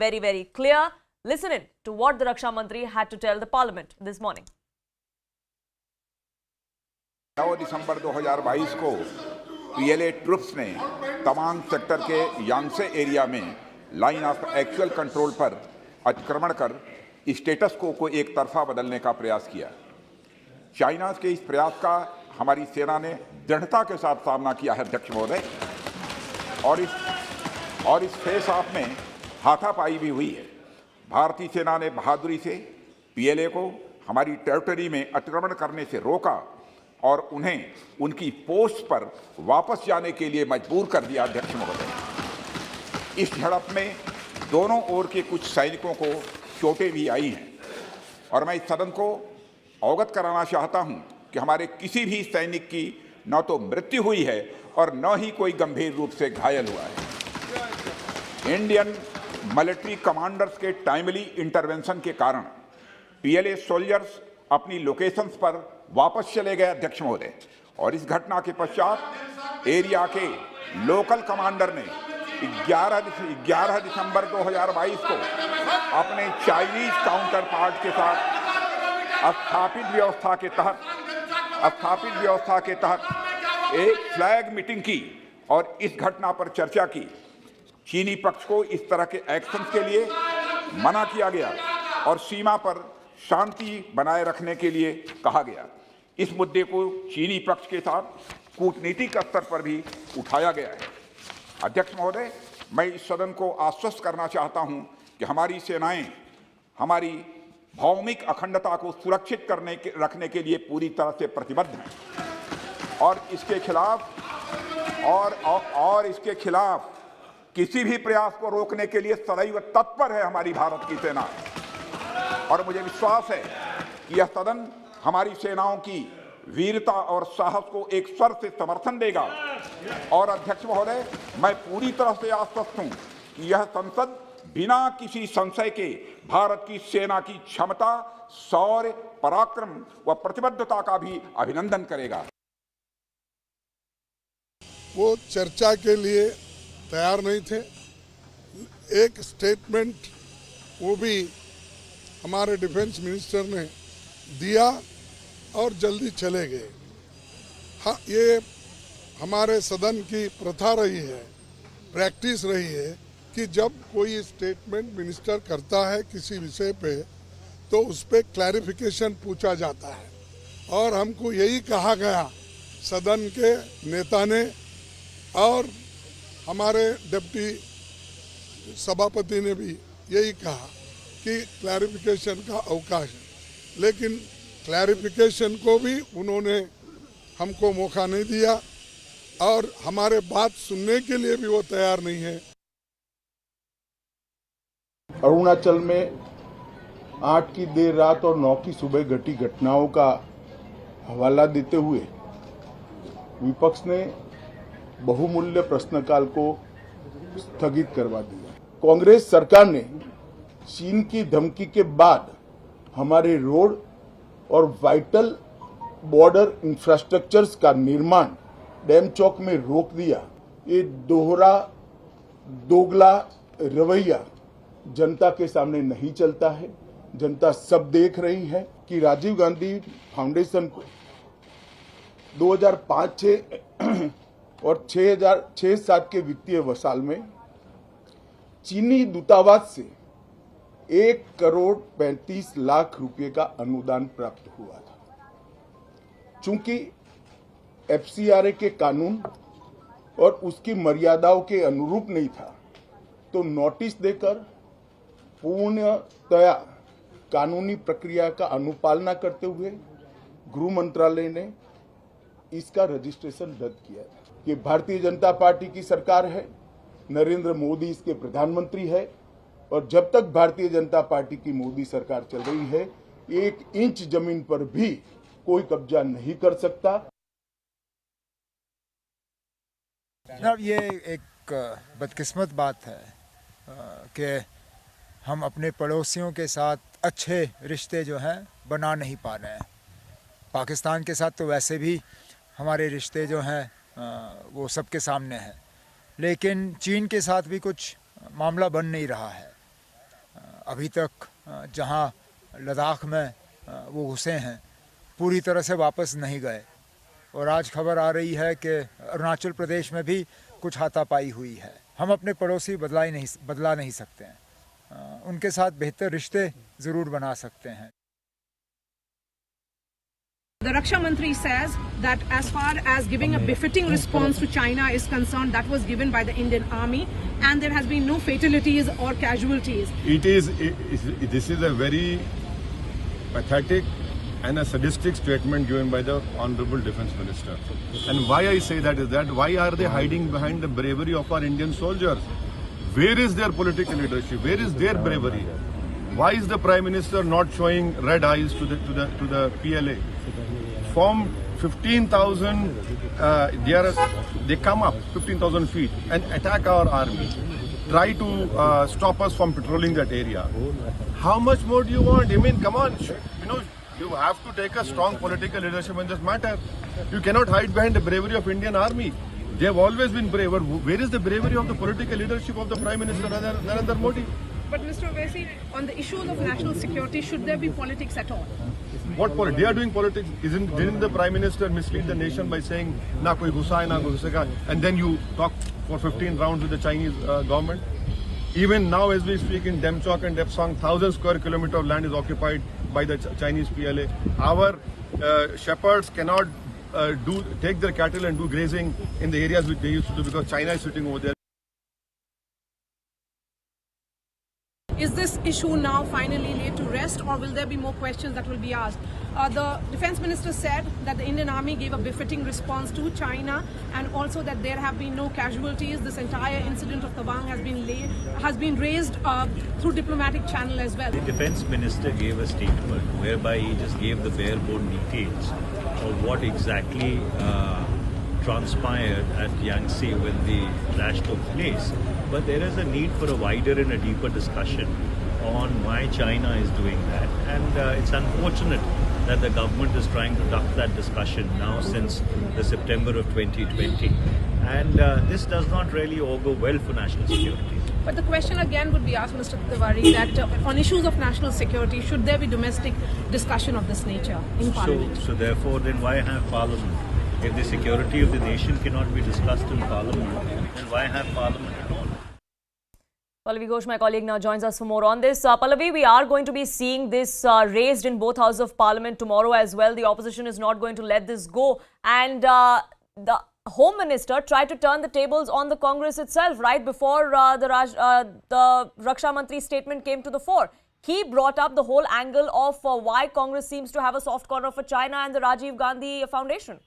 very, very clear. Listen in to what the Raksha Mantri had to tell the Parliament this morning. 9 दिसंबर 2022 को PLA troops ने Tawang sector के यांगसे area में line of actual control पर अतिक्रमण कर status को एक तरफा बदलने का प्रयास किया। चाइना के इस प्रयास का हमारी सेना ने दृढ़ता के साथ सामना किया है अध्यक्ष महोदय, और इस फेस ऑफ में हाथापाई भी हुई है। भारतीय सेना ने बहादुरी से PLA को हमारी टेरिटरी में अतिक्रमण करने से रोका और उन्हें उनकी पोस्ट पर वापस जाने के लिए मजबूर कर दिया अध्यक्ष महोदय। इस झड़प में दोनों ओर के कुछ सैनिकों को चोटें भी आई हैं और मैं इस सदन को अवगत कराना चाहता हूं कि हमारे किसी भी सैनिक की न तो मृत्यु हुई है और न ही कोई गंभीर रूप से घायल हुआ है। इंडियन मिलिट्री कमांडर्स के टाइमली इंटरवेंशन के कारण PLA सोल्जर्स अपनी लोकेशंस पर वापस चले गए अध्यक्ष महोदय, और इस घटना के पश्चात एरिया के लोकल कमांडर ने 11 दिसंबर 2022 को अपने चाइनीज काउंटर पार्ट के साथ स्थापित व्यवस्था के तहत एक फ्लैग मीटिंग की और इस घटना पर चर्चा की। चीनी पक्ष को इस तरह के एक्शन के लिए मना किया गया और सीमा पर शांति बनाए रखने के लिए कहा गया। इस मुद्दे को चीनी पक्ष के साथ कूटनीतिक स्तर पर भी उठाया गया है। अध्यक्ष महोदय, मैं इस सदन को आश्वस्त करना चाहता हूं कि हमारी सेनाएं हमारी भौमिक अखंडता को सुरक्षित रखने के लिए पूरी तरह से प्रतिबद्ध हैं और इसके खिलाफ किसी भी प्रयास को रोकने के लिए सदैव तत्पर है हमारी भारत की सेना। और मुझे विश्वास है कि यह सदन हमारी सेनाओं की वीरता और साहस को एक स्वर से समर्थन देगा। और अध्यक्ष महोदय, मैं पूरी तरह से आश्वस्त हूं कि यह संसद बिना किसी संशय के भारत की सेना की क्षमता, शौर्य, पराक्रम व प्रतिबद्धता का भी अभिनंदन करेगा। वो चर्चा के लिए तैयार नहीं थे। एक स्टेटमेंट वो भी हमारे डिफेंस मिनिस्टर ने दिया और जल्दी चले गए। हाँ, ये हमारे सदन की प्रथा रही है, प्रैक्टिस रही है कि जब कोई स्टेटमेंट मिनिस्टर करता है किसी विषय पे तो उस पर क्लैरिफिकेशन पूछा जाता है, और हमको यही कहा गया सदन के नेता ने और हमारे डिप्टी सभापति ने भी यही कहा कि क्लैरिफिकेशन का अवकाश है, लेकिन क्लैरिफिकेशन को भी उन्होंने हमको मौका नहीं दिया और हमारे बात सुनने के लिए भी वो तैयार नहीं है। अरुणाचल में 8 की देर रात और 9 की सुबह घटी घटनाओं का हवाला देते हुए विपक्ष ने बहुमूल्य प्रश्नकाल को स्थगित करवा दिया। कांग्रेस सरकार ने चीन की धमकी के बाद हमारे रोड और वाइटल बॉर्डर इंफ्रास्ट्रक्चर्स का निर्माण डैम चौक में रोक दिया। ये दोगला रवैया जनता के सामने नहीं चलता है। जनता सब देख रही है कि राजीव गांधी फाउंडेशन को 2005-6 और 2006-07 के वित्तीय साल में चीनी दूतावास से 1,35,00,000 रुपए का अनुदान प्राप्त हुआ था। चूंकि FCRA के कानून और उसकी मर्यादाओं के अनुरूप नहीं था, तो नोटिस देकर पूर्णतया कानूनी प्रक्रिया का अनुपालना करते हुए गृह मंत्रालय ने इसका रजिस्ट्रेशन रद्द किया था। ये भारतीय जनता पार्टी की सरकार है, नरेंद्र मोदी इसके प्रधानमंत्री है, और जब तक भारतीय जनता पार्टी की मोदी सरकार चल रही है, 1 इंच जमीन पर भी कोई कब्जा नहीं कर सकता। ये एक बदकिस्मत बात है कि हम अपने पड़ोसियों के साथ अच्छे रिश्ते जो हैं बना नहीं पा रहे हैं। पाकिस्तान के साथ तो वैसे भी हमारे रिश्ते जो हैं वो सबके सामने हैं, लेकिन चीन के साथ भी कुछ मामला बन नहीं रहा है। अभी तक जहां लद्दाख में वो घुसे हैं पूरी तरह से वापस नहीं गए, और आज खबर आ रही है कि अरुणाचल प्रदेश में भी कुछ हाथापाई हुई है। हम अपने पड़ोसी बदला नहीं सकते हैं, उनके साथ बेहतर रिश्ते ज़रूर बना सकते हैं। The Raksha Mantri says that as far as giving a befitting response to China is concerned, that was given by the Indian Army, and there has been no fatalities or casualties. This is a very pathetic and a sadistic statement given by the Honorable Defence Minister. And why I say that is that why are they hiding behind the bravery of our Indian soldiers? Where is their political leadership? Where is their bravery? Why is the Prime Minister not showing red eyes to the PLA? From 15,000, they come up 15,000 feet and attack our army. Try to stop us from patrolling that area. How much more do you want? I mean, come on, you have to take a strong political leadership in this matter. You cannot hide behind the bravery of Indian Army. They have always been brave. Where is the bravery of the political leadership of the Prime Minister Narendra Modi? But Mr. Owaisi, on the issues of national security, should there be politics at all? What politics? They are doing politics. Didn't the Prime Minister mislead the nation by saying, na koi ghusa hai, na koi ghusega, and then you talk for 15 rounds with the Chinese government? Even now as we speak in Demchok and Depsang, 1,000 square kilometer of land is occupied by the Chinese PLA. Our shepherds cannot take their cattle and do grazing in the areas which they used to do because China is sitting over there. Is this issue now finally laid to rest, or will there be more questions that will be asked? The Defence Minister said that the Indian Army gave a befitting response to China, and also that there have been no casualties. This entire incident of Tawang has been raised through diplomatic channel as well. The Defence Minister gave a statement whereby he just gave the bare bone details of what exactly transpired at Yangtze when the crash took place. But there is a need for a wider and a deeper discussion on why China is doing that. And it's unfortunate that the government is trying to duck that discussion now since the September of 2020. And this does not really augur well for national security. But the question again would be asked, Mr. Tiwari, that on issues of national security, should there be domestic discussion of this nature in Parliament? So therefore, then why have Parliament? If the security of the nation cannot be discussed in Parliament, then why have Parliament at all? Pallavi Ghosh, my colleague, now joins us for more on this. Pallavi, we are going to be seeing this raised in both houses of Parliament tomorrow as well. The opposition is not going to let this go. And the Home Minister tried to turn the tables on the Congress itself right before the Raksha Mantri statement came to the fore. He brought up the whole angle of why Congress seems to have a soft corner for China and the Rajiv Gandhi Foundation.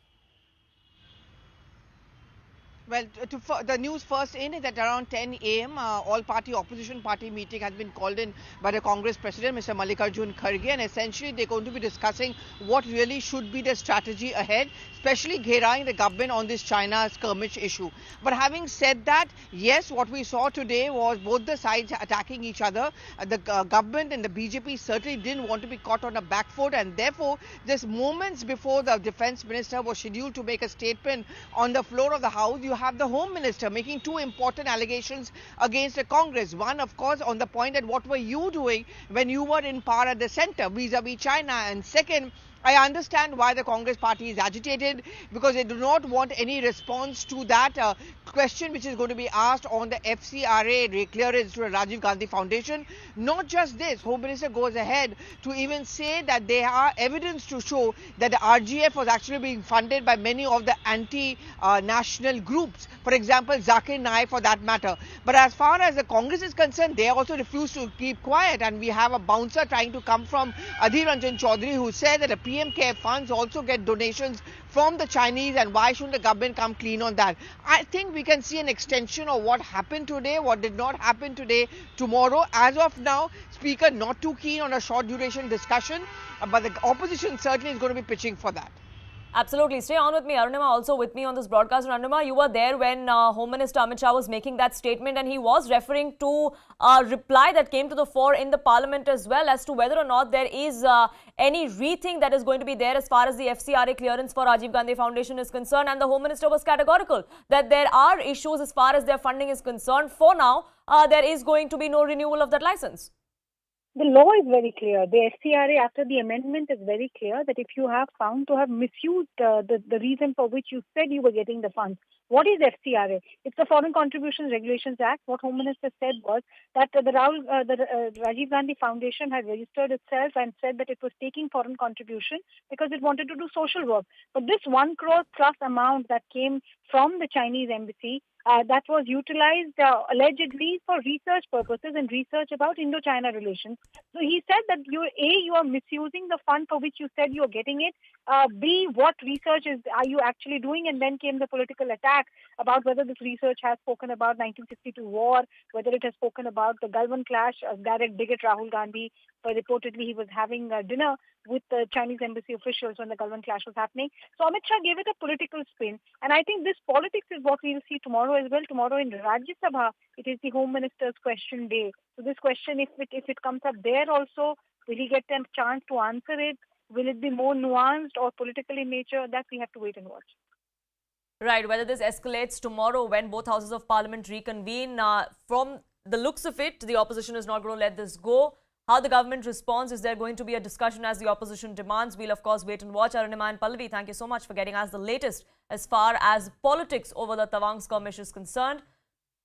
Well, the news first in is that around 10 a.m. All-party opposition party meeting has been called in by the Congress President, Mr. Mallikarjun Kharge, and essentially they're going to be discussing what really should be the strategy ahead, especially gheraiing the government on this China skirmish issue. But having said that, yes, what we saw today was both the sides attacking each other. The government and the BJP certainly didn't want to be caught on a back foot, and therefore, just moments before the Defence Minister was scheduled to make a statement on the floor of the House, you have the Home Minister making two important allegations against the Congress. One, of course, on the point that what were you doing when you were in power at the centre vis-a-vis China, and second, I understand why the Congress party is agitated, because they do not want any response to that question which is going to be asked on the FCRA clearance to the Rajiv Gandhi Foundation. Not just this, Home Minister goes ahead to even say that there are evidence to show that the RGF was actually being funded by many of the anti-national groups. For example, Zakir Naik for that matter. But as far as the Congress is concerned, they also refuse to keep quiet, and we have a bouncer trying to come from Adhir Ranjan Chaudhary, who said that the PM Care funds also get donations from the Chinese, and why shouldn't the government come clean on that? I think we can see an extension of what happened today, what did not happen today, tomorrow. As of now, Speaker not too keen on a short duration discussion, but the opposition certainly is going to be pitching for that. Absolutely. Stay on with me. Arunima also with me on this broadcast. And Arunima, you were there when Home Minister Amit Shah was making that statement, and he was referring to a reply that came to the fore in the Parliament as well as to whether or not there is any rethink that is going to be there as far as the FCRA clearance for Rajiv Gandhi Foundation is concerned. And the Home Minister was categorical that there are issues as far as their funding is concerned. For now, there is going to be no renewal of that license. The law is very clear. The FCRA, after the amendment, is very clear that if you have found to have misused the reason for which you said you were getting the funds, what is FCRA? It's the Foreign Contributions Regulations Act. What Home Minister said was that the Rajiv Gandhi Foundation had registered itself and said that it was taking foreign contribution because it wanted to do social work. But this 1 crore plus amount that came from the Chinese embassy, that was utilized allegedly for research purposes and research about Indo-China relations. So he said that you are misusing the fund for which you said you are getting it. B, what research are you actually doing? And then came the political attack about whether this research has spoken about 1962 war, whether it has spoken about the Galwan clash, direct bigot Rahul Gandhi, where reportedly he was having dinner with the Chinese embassy officials when the Galwan clash was happening. So Amit Shah gave it a political spin. And I think this politics is what we will see tomorrow as well. Tomorrow in Rajya Sabha, it is the Home Minister's question day. So this question, if it comes up there also, will he get a chance to answer it? Will it be more nuanced or political in nature? That we have to wait and watch. Right, whether this escalates tomorrow when both houses of parliament reconvene, from the looks of it, the opposition is not going to let this go. How the government responds, is there going to be a discussion as the opposition demands? We'll of course wait and watch. Arunima and Pallavi, thank you so much for getting us the latest as far as politics over the Tawang skirmish is concerned.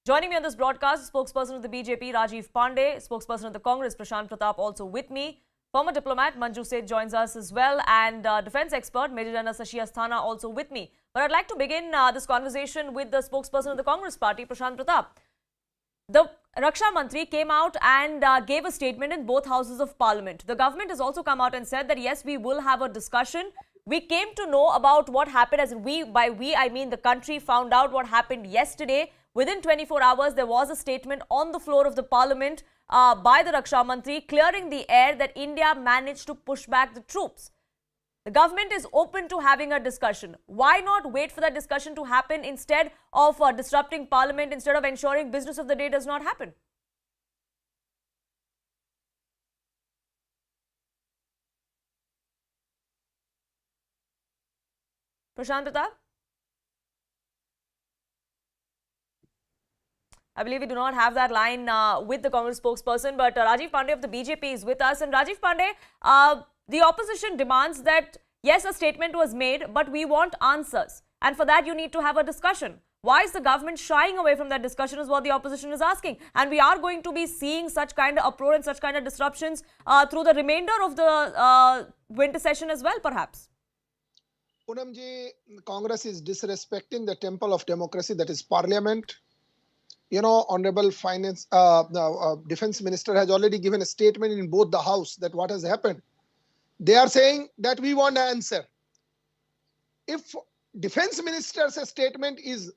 Joining me on this broadcast, spokesperson of the BJP, Rajiv Pandey, spokesperson of the Congress, Prashant Pratap, also with me. Former diplomat Manju Seth joins us as well, and defense expert Major General Shashi Asthana also with me. But I'd like to begin this conversation with the spokesperson of the Congress party, Prashant Pratap. The Raksha Mantri came out and gave a statement in both houses of parliament. The government has also come out and said that yes, we will have a discussion. We came to know about what happened, as by we I mean the country found out what happened yesterday. Within 24 hours, there was a statement on the floor of the parliament by the Raksha Mantri clearing the air that India managed to push back the troops. The government is open to having a discussion. Why not wait for that discussion to happen instead of disrupting parliament, instead of ensuring business of the day does not happen? Prashant Pratap? I believe we do not have that line with the Congress spokesperson, but Rajiv Pandey of the BJP is with us. And Rajiv Pandey, the opposition demands that, yes, a statement was made, but we want answers. And for that, you need to have a discussion. Why is the government shying away from that discussion is what the opposition is asking. And we are going to be seeing such kind of uproar and such kind of disruptions through the remainder of the winter session as well, perhaps. Poonamji, Congress is disrespecting the temple of democracy, that is Parliament. You know, Honorable Defense Minister has already given a statement in both the House that what has happened. They are saying that we want an answer. If Defense Minister's statement is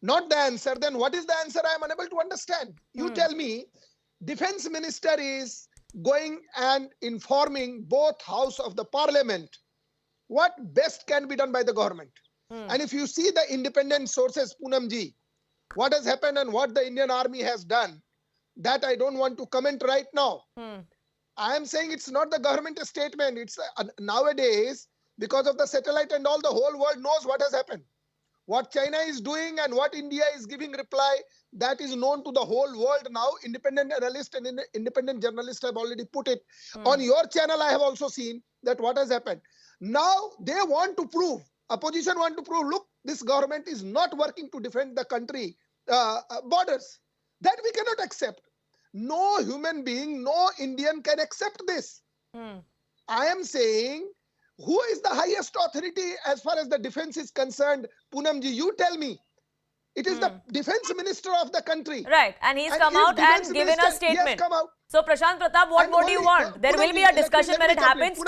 not the answer, then what is the answer? I am unable to understand. You tell me, Defense Minister is going and informing both House of the Parliament what best can be done by the government. And if you see the independent sources, Poonamji, what has happened and what the Indian Army has done, that I don't want to comment right now. I am saying it's not the government statement. It's nowadays, because of the satellite and all, the whole world knows what has happened. What China is doing and what India is giving reply, that is known to the whole world now. Independent analysts and independent journalists have already put it. On your channel, I have also seen that what has happened. Now they want to prove, opposition want to prove, look, this government is not working to defend the country borders. That we cannot accept. No human being, no Indian can accept this. I am saying, who is the highest authority as far as the defense is concerned? Poonamji, you tell me. It is the defense minister of the country. Right, and he's come out and given a statement. So Prashant Pratap, what more do you want? There will be a discussion when it happens.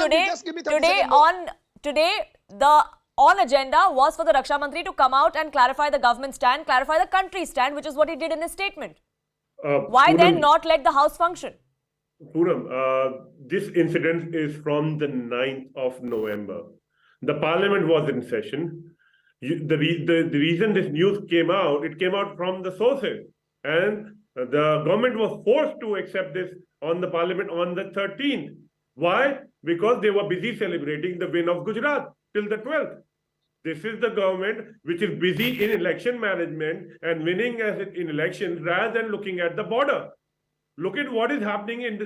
Today, the on agenda was for the Raksha Mantri to come out and clarify the government stand, clarify the country stand, which is what he did in his statement. Why then not let the House function? Poonam, this incident is from the 9th of November. The Parliament was in session. The reason this news came out, it came out from the sources. And the government was forced to accept this on the Parliament on the 13th. Why? Because they were busy celebrating the win of Gujarat till the 12th. This is the government which is busy in election management and winning in elections rather than looking at the border. look at what is happening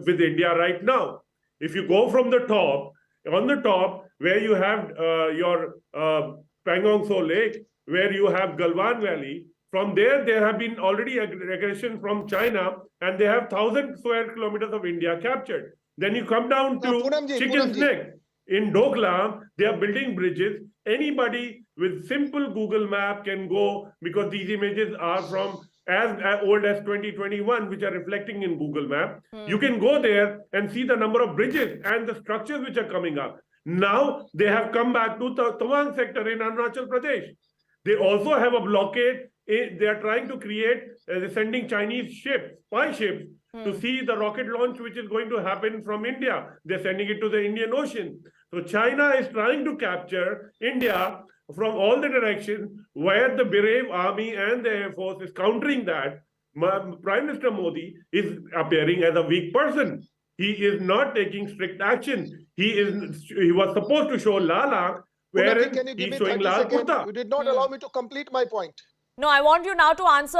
with India right now. If you go from the top, on the top, where you have your Pangong Tso Lake, where you have Galwan Valley, from there have been already aggression from China, and they have 1,000 square kilometers of India captured. Then you come down to Chicken's Neck. In Doklam, they are building bridges. Anybody with simple Google map can go, because these images are from as old as 2021, which are reflecting in Google map. You can go there and see the number of bridges and the structures which are coming up. Now they have come back to the Tawang sector in Arunachal Pradesh. They also have a blockade. They are trying to create, sending Chinese ships, spy ships, to see the rocket launch which is going to happen from India. They're sending it to the Indian Ocean. So China is trying to capture India from all the directions, where the brave army and the Air Force is countering that. Prime Minister Modi is appearing as a weak person. He is not taking strict action. He was supposed to show Lala, whereas he's showing Lal Kurta. You did not allow me to complete my point. No, I want you now to answer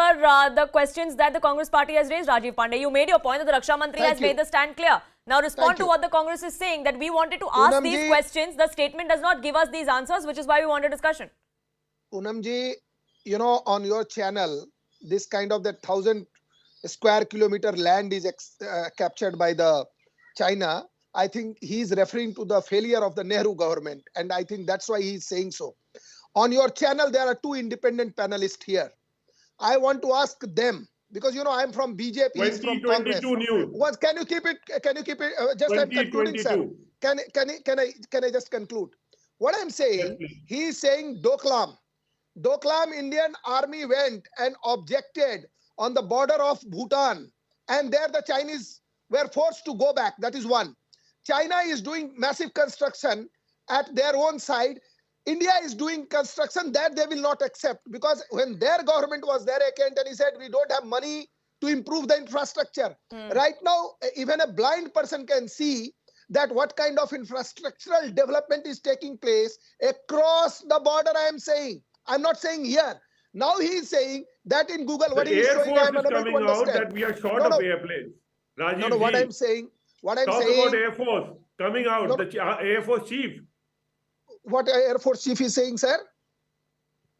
the questions that the Congress party has raised, Rajiv Pandey. You made your point that the Raksha Mantri has made the stand clear. Now respond to what the Congress is saying, that we wanted to ask these questions. The statement does not give us these answers, which is why we want a discussion. Poonamji, you know, on your channel, this kind of that 1,000 square kilometer land is captured by the China. I think he's referring to the failure of the Nehru government, and I think that's why he's saying so. On your channel, there are two independent panelists here. I want to ask them, because you know I'm from BJP, he's from Congress. News. Can you keep it? Just I'm concluding, sir. Can I just conclude? What I'm saying, he's saying Doklam Indian army went and objected on the border of Bhutan, and there the Chinese were forced to go back. That is one. China is doing massive construction at their own side. India is doing construction that they will not accept, because when their government was there, and he said, we don't have money to improve the infrastructure. Right now, even a blind person can see that what kind of infrastructural development is taking place across the border. I am saying, I'm not saying here. Now he is saying that in Google, what he is showing, I am unable to understand. That we are short of airplanes. Rajiv, no, what I'm saying, talk about Air Force coming out, the Air Force Chief. What Air Force Chief is saying, sir?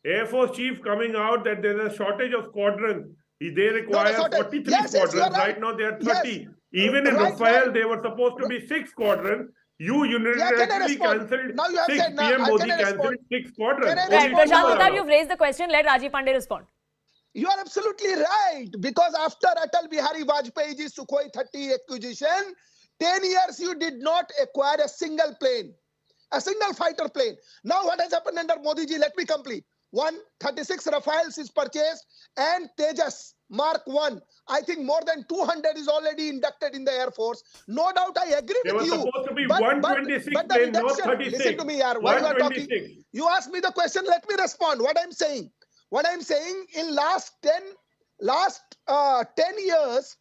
Air Force Chief coming out that there's a shortage of squadrons. They require 43 squadrons. Right now, they are 30. Yes. Even in Rafael, they were supposed to be 6 squadrons. You unilaterally cancelled 6 PM Modi cancelled 6 squadrons. Prashant, you've raised the question. Let Rajiv Pandey respond. You are absolutely right. Because after Atal Bihari Vajpayee's Sukhoi 30 acquisition, 10 years you did not acquire a single plane. A single fighter plane. Now what has happened under Modi ji? Let me complete. 136 Rafales is purchased, and Tejas Mark 1. I think more than 200 is already inducted in the Air Force. No doubt, I agree with you. There was supposed to be 126 planes, not 36. Listen to me, yaar. While you are talking, you ask me the question. Let me respond. What I'm saying in last 10 years,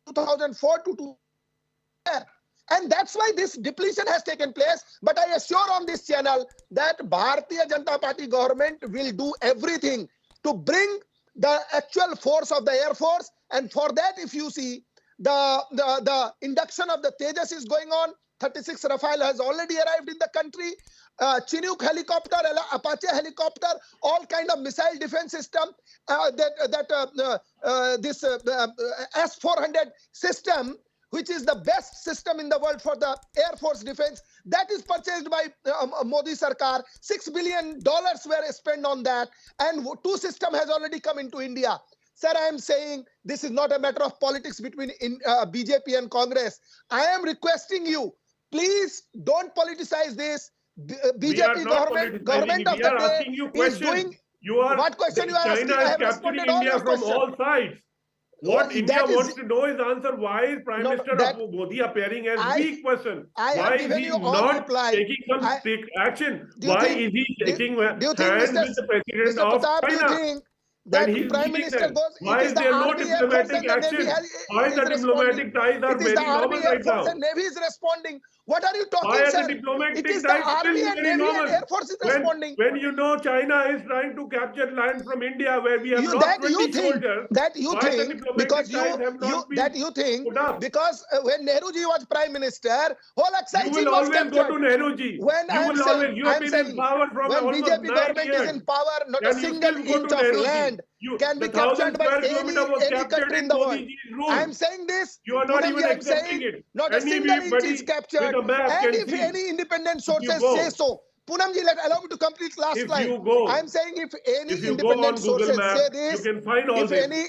2004 to 2000. And that's why this depletion has taken place. But I assure on this channel that Bharatiya Janata Party government will do everything to bring the actual force of the Air Force. And for that, if you see, the induction of the Tejas is going on. 36 Rafale has already arrived in the country. Chinook helicopter, Apache helicopter, all kind of missile defense system. This S-400 system, which is the best system in the world for the Air Force defense, that is purchased by Modi Sarkar. $6 billion were spent on that, and 2 systems has already come into India. Sir, I am saying this is not a matter of politics between BJP and Congress. I am requesting you, please don't politicize this. BJP government of the day is doing... What question you are asking? China is capturing India from all sides. What India wants to know is answer, why is Prime Minister Modi appearing as weak person? Why is he not taking some strict action? Why is he taking hands with the President of China? that he's Prime meeting Minister them? goes, Why it is is the there no Army, Air Force diplomatic and the Navy action? Why is the responding. diplomatic ties are It is the very Army, normal Air right Force now? and Navy is responding. What are you Why talking, are the sir? diplomatic It is the ties Army still and very Navy and normal? Air Force is responding. When you know China is trying to capture land from India where we have You lost that you 20 think soldiers, that you why the think because diplomatic ties have you not been that you think put up? because when Nehruji was Prime Minister, whole You Aksai will Chin was always go captured. to Nehruji. When You will always, you have been in power from when almost BJP 9 government is years. in power, not a Can you single still go inch to of Nehruji? land can The be 1,000 captured by square kilometer was any captured country in in the world. Modiji's I rule. am saying this, You are not Poonamji, even I am accepting saying it. not a single inch is Anybody with captured. a map And can if see. any independent If you sources say go, so, Poonamji, allow me to complete last if line. you go, I am saying if any if you go independent on Google sources say Maps, you this, can find all if this. any,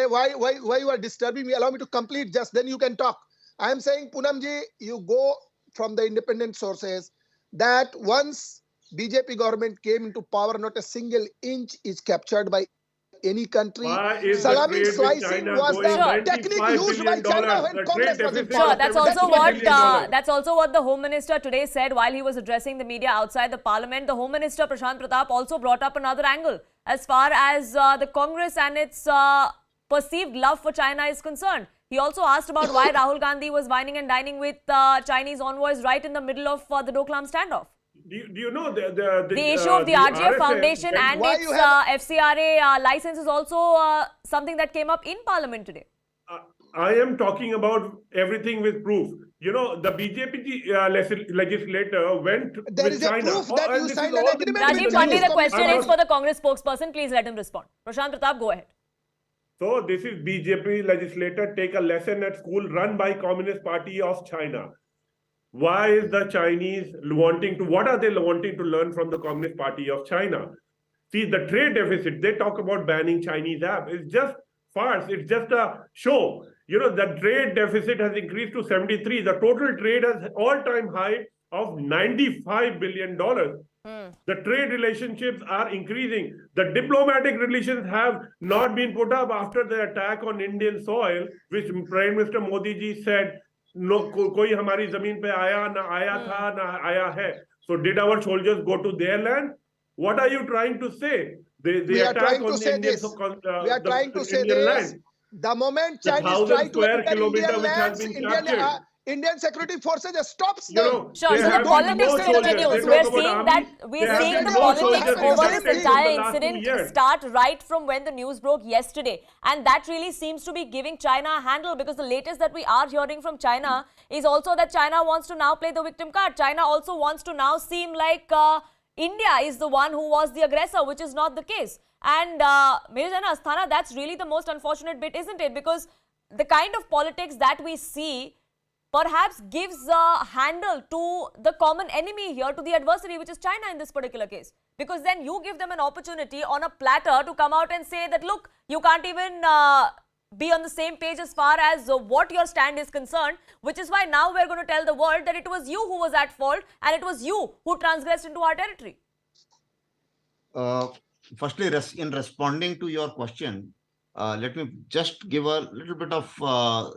why you are disturbing me? Allow me to complete just then you can talk. I am saying, Poonamji, you go from the independent sources that once BJP government came into power, not a single inch is captured by any country. Why is the Salami trade with slicing China was going the technique $95 used by billion? China when The Congress trade was in deficit power. Sure, of that's also what the Home Minister today said while he was addressing the media outside the Parliament. The Home Minister Prashant Pratap also brought up another angle as far as the Congress and its perceived love for China is concerned. He also asked about why Rahul Gandhi was wining and dining with Chinese envoys right in the middle of the Doklam standoff. Do you know the issue of the RGF RSS Foundation and Why its you have- FCRA license is also something that came up in Parliament today. I am talking about everything with proof. You know, the BJP legislator went There with is a China. proof that And you this signed is an all agreement been with Rajiv the Pandey, Chinese the question is Communist for the Congress spokesperson. Please let him respond. Prashant Pratap, go ahead. So this is BJP legislator take a lesson at school run by Communist Party of China. Why is the Chinese what are they wanting to learn from the Communist Party of China? See, the trade deficit, they talk about banning Chinese app. It's just farce. It's just a show. You know, the trade deficit has increased to 73. The total trade has all-time high of $95 billion. The trade relationships are increasing. The diplomatic relations have not been put up after the attack on Indian soil, which Prime Minister Modi ji said, no, कोई हमारी जमीन पे आया ना आया था ना आया है. So did our soldiers go to their land? What are you trying to say? We are attack trying to on say Indian, this. We are trying to say Indian this. land. The moment The Chinese 1,000 try to square enter kilometer Indian which has lands, been captured. Indian security forces stops You them. know, Sure, they so the have politics no still soldiers. continues. They We're talk about seeing army. that we're They seeing have the no politics soldiers in over the this state entire in the last 2 incident years. start right from when the news broke yesterday, and that really seems to be giving China a handle, because the latest that we are hearing from China is also that China wants to now play the victim card. China also wants to now seem like India is the one who was the aggressor, which is not the case. And Major Jana Asthana, that's really the most unfortunate bit, isn't it? Because the kind of politics that we see perhaps gives a handle to the common enemy here, to the adversary, which is China in this particular case. Because then you give them an opportunity on a platter to come out and say that, look, you can't even be on the same page as far as what your stand is concerned, which is why now we're going to tell the world that it was you who was at fault and it was you who transgressed into our territory. Firstly, in responding to your question, let me just give a little bit of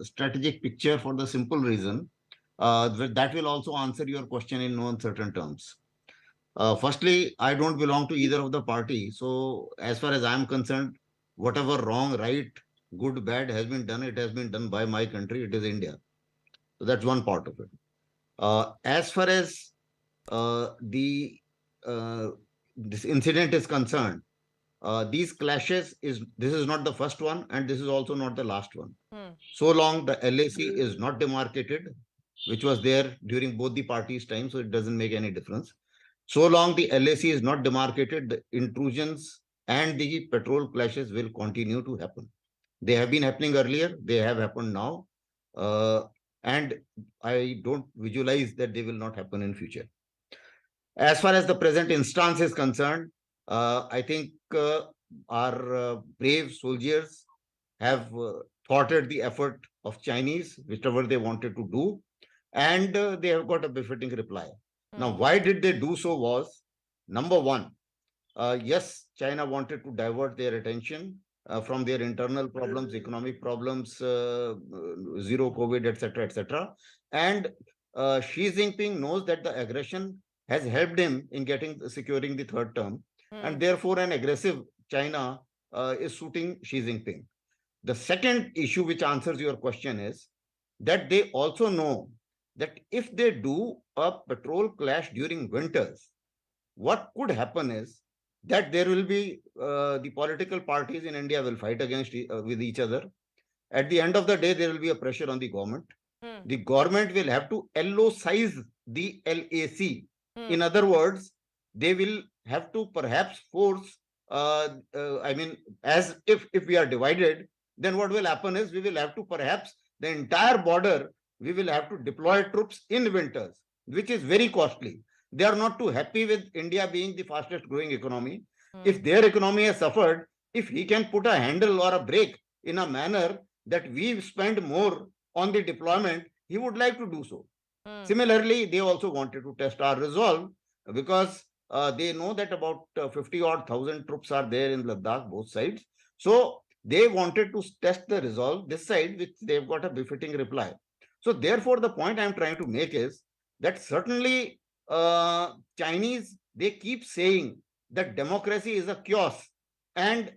strategic picture for the simple reason that will also answer your question in no uncertain terms. Firstly, I don't belong to either of the party. So as far as I'm concerned, whatever wrong, right, good, bad has been done, it has been done by my country. It is India. So that's one part of it. As far as this incident is concerned, these clashes this is not the first one, and this is also not the last one. So long the LAC is not demarcated, which was there during both the parties' time, so it doesn't make any difference. So long the LAC is not demarcated, the intrusions and the petrol clashes will continue to happen. They have been happening earlier, they have happened now, and I don't visualize that they will not happen in future. As far as the present instance is concerned, I think our brave soldiers have thwarted the effort of Chinese, whichever they wanted to do, and they have got a befitting reply. Now, why did they do so was, number one, yes, China wanted to divert their attention from their internal problems, economic problems, zero COVID, etc., etc. And Xi Jinping knows that the aggression has helped him in securing the third term, and therefore an aggressive China is suiting Xi Jinping. The second issue which answers your question is that they also know that if they do a patrol clash during winters, what could happen is that there will be the political parties in India will fight against with each other. At the end of the day, there will be a pressure on the government. The government will have to LO-size the LAC. In other words, they will have to perhaps force, as if we are divided, then what will happen is we will have to perhaps the entire border, we will have to deploy troops in winters, which is very costly. They are not too happy with India being the fastest growing economy. If their economy has suffered, if he can put a handle or a brake in a manner that we spend more on the deployment, he would like to do so. Similarly, they also wanted to test our resolve because they know that about 50,000 troops are there in Ladakh, both sides. So they wanted to test the resolve this side, which they've got a befitting reply. So therefore, the point I'm trying to make is that certainly Chinese, they keep saying that democracy is a chaos and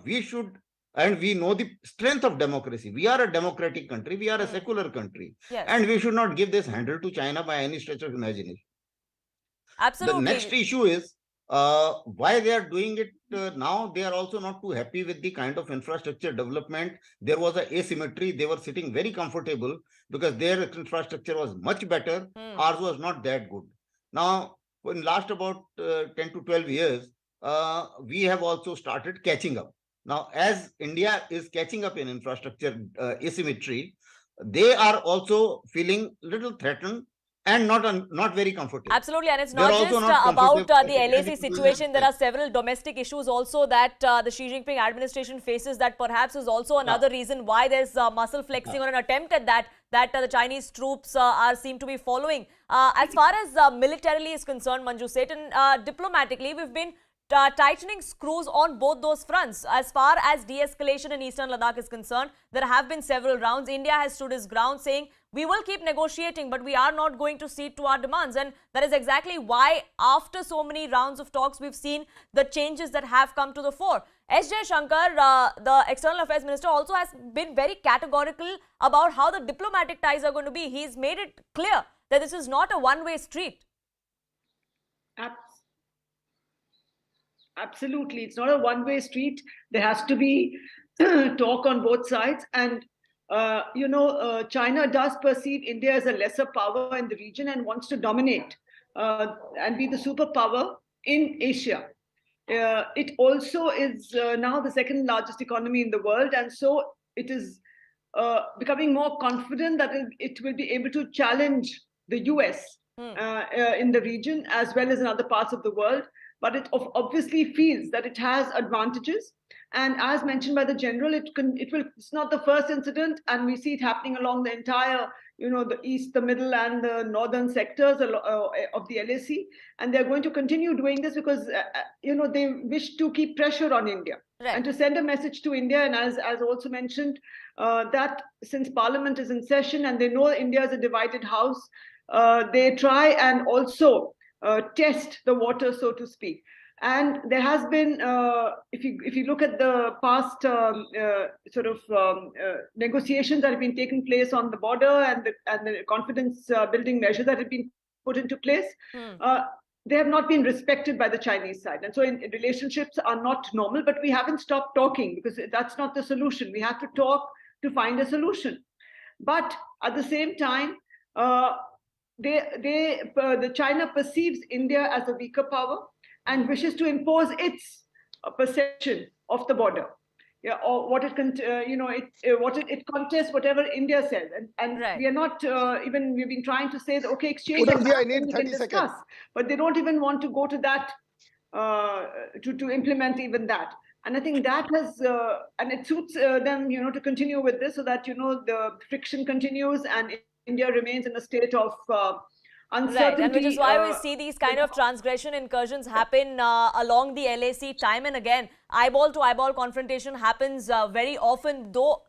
we should, and we know the strength of democracy. We are a democratic country. We are a secular country. Yes. And we should not give this handle to China by any stretch of imagination. Absolutely. The next issue is why they are doing it now. They are also not too happy with the kind of infrastructure development. There was an asymmetry. They were sitting very comfortable because their infrastructure was much better. Ours was not that good. Now, in last about 10 to 12 years, we have also started catching up. Now, as India is catching up in infrastructure asymmetry, they are also feeling little threatened and not very comfortable. Absolutely, and it's not just about the LAC situation. There are several domestic issues also that the Xi Jinping administration faces that perhaps is also another reason why there's muscle flexing or an attempt at that the Chinese troops seem to be following. As far as militarily is concerned, Manju Seth, and diplomatically, we've been tightening screws on both those fronts. As far as de-escalation in eastern Ladakh is concerned, there have been several rounds. India has stood its ground saying, we will keep negotiating, but we are not going to cede to our demands. And that is exactly why, after so many rounds of talks, we've seen the changes that have come to the fore. S. Jaishankar, the External Affairs Minister, also has been very categorical about how the diplomatic ties are going to be. He's made it clear that this is not a one-way street. Absolutely. It's not a one-way street. There has to be talk on both sides. And, China does perceive India as a lesser power in the region and wants to dominate and be the superpower in Asia. It also is now the second largest economy in the world. And so it is becoming more confident that it will be able to challenge the US in the region as well as in other parts of the world. But it obviously feels that it has advantages. And as mentioned by the general, it's not the first incident, and we see it happening along the entire, the east, the middle, and the northern sectors of the LAC. And they're going to continue doing this because, they wish to keep pressure on India and to send a message to India. And as also mentioned, that since Parliament is in session and they know India is a divided house, they try and also test the water, so to speak. And there has been, if you look at the past negotiations that have been taking place on the border and the confidence building measures that have been put into place, they have not been respected by the Chinese side. And so relationships are not normal, but we haven't stopped talking because that's not the solution. We have to talk to find a solution. But at the same time, the China perceives India as a weaker power and wishes to impose its perception of the border, or what it contests whatever India says, and we are not we've been trying to say that exchange. I need 30 seconds. But they don't even want to go to that to implement even that. And I think that has and it suits them, to continue with this so that the friction continues and India remains in a state of uncertainty. Right, and which is why we see these kind of transgression incursions happen along the LAC time and again. Eyeball to eyeball confrontation happens very often, though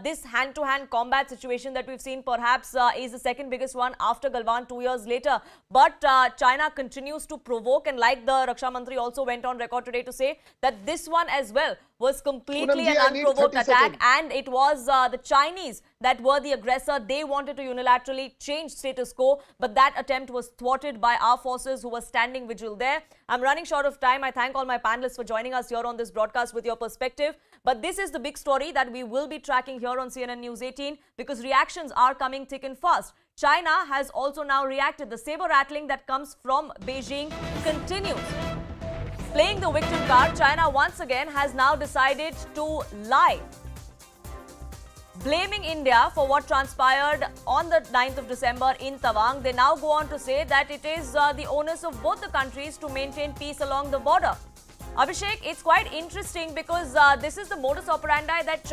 this hand-to-hand combat situation that we've seen perhaps is the second biggest one after Galwan 2 years later. But China continues to provoke, and like the Raksha Mantri also went on record today to say that this one as well was completely an unprovoked attack, and it was the Chinese that were the aggressor. They wanted to unilaterally change status quo, but that attempt was thwarted by our forces who were standing vigil there. I'm running short of time. I thank all my panelists for joining us here on this broadcast with your perspective. But this is the big story that we will be tracking here on CNN News 18, because reactions are coming thick and fast. China has also now reacted. The saber rattling that comes from Beijing continues. Playing the victim card, China once again has now decided to lie, blaming India for what transpired on the 9th of December in Tawang. They now go on to say that it is the onus of both the countries to maintain peace along the border. Abhishek, it's quite interesting because this is the modus operandi that